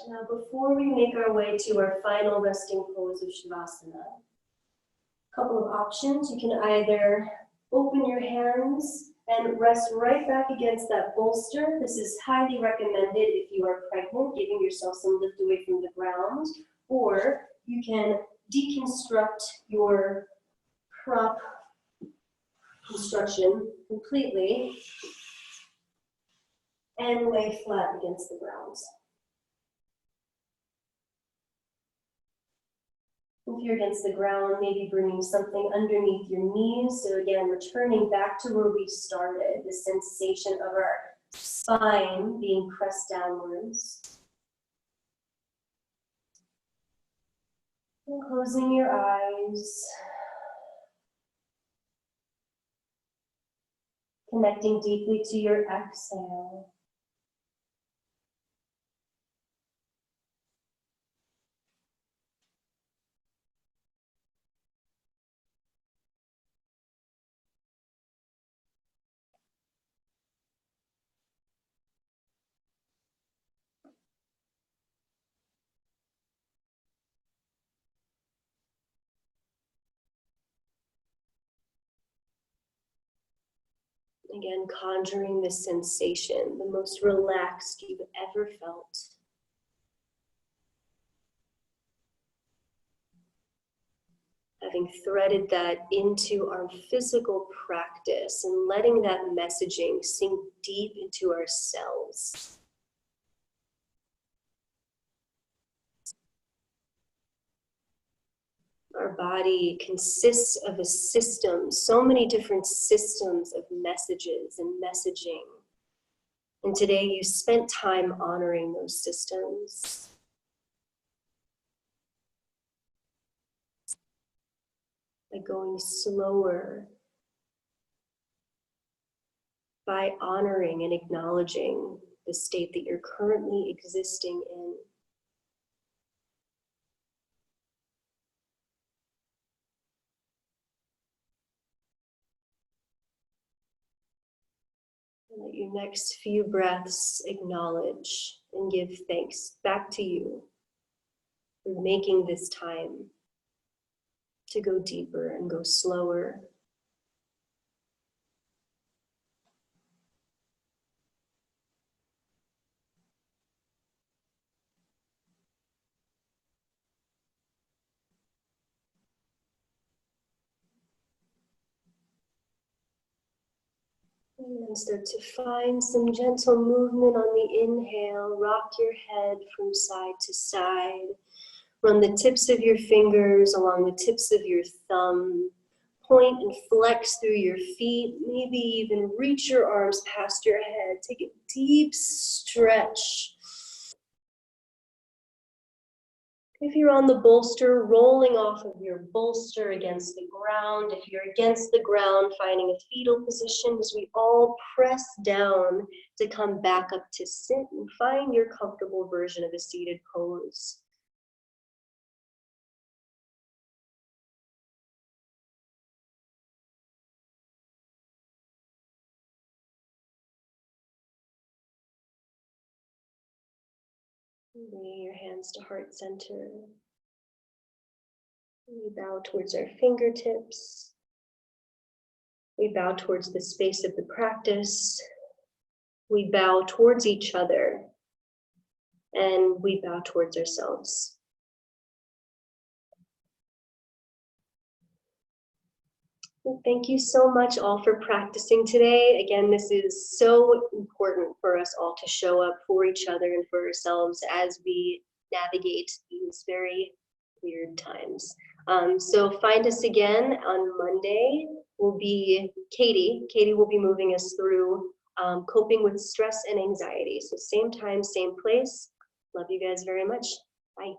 [SPEAKER 1] Now, before we make our way to our final resting pose of Shavasana, a couple of options. You can either open your hands and rest right back against that bolster. This is highly recommended if you are pregnant, giving yourself some lift away from the ground. Or you can deconstruct your prop construction completely and lay flat against the ground. If you're against the ground, maybe bringing something underneath your knees. So again, returning back to where we started, the sensation of our spine being pressed downwards. And closing your eyes. Connecting deeply to your exhale. Again, conjuring this sensation, the most relaxed you've ever felt. Having threaded that into our physical practice and letting that messaging sink deep into our cells. Our body consists of a system, so many different systems of messages and messaging. And today you spent time honoring those systems. By going slower, by honoring and acknowledging the state that you're currently existing in. And let your next few breaths acknowledge and give thanks back to you for making this time to go deeper and go slower. And then start to find some gentle movement on the inhale. Rock your head from side to side. Run the tips of your fingers along the tips of your thumb. Point and flex through your feet. Maybe even reach your arms past your head. Take a deep stretch. If you're on the bolster, rolling off of your bolster against the ground. If you're against the ground, finding a fetal position as we all press down to come back up to sit and find your comfortable version of a seated pose. Bring your hands to heart center. We bow towards our fingertips. We bow towards the space of the practice. We bow towards each other. And we bow towards ourselves. Thank you so much all for practicing today. Again, this is so important for us all to show up for each other and for ourselves as we navigate these very weird times. So find us again on Monday. Will be Katie. Katie will be moving us through coping with stress and anxiety. So same time, same place. Love you guys very much. Bye.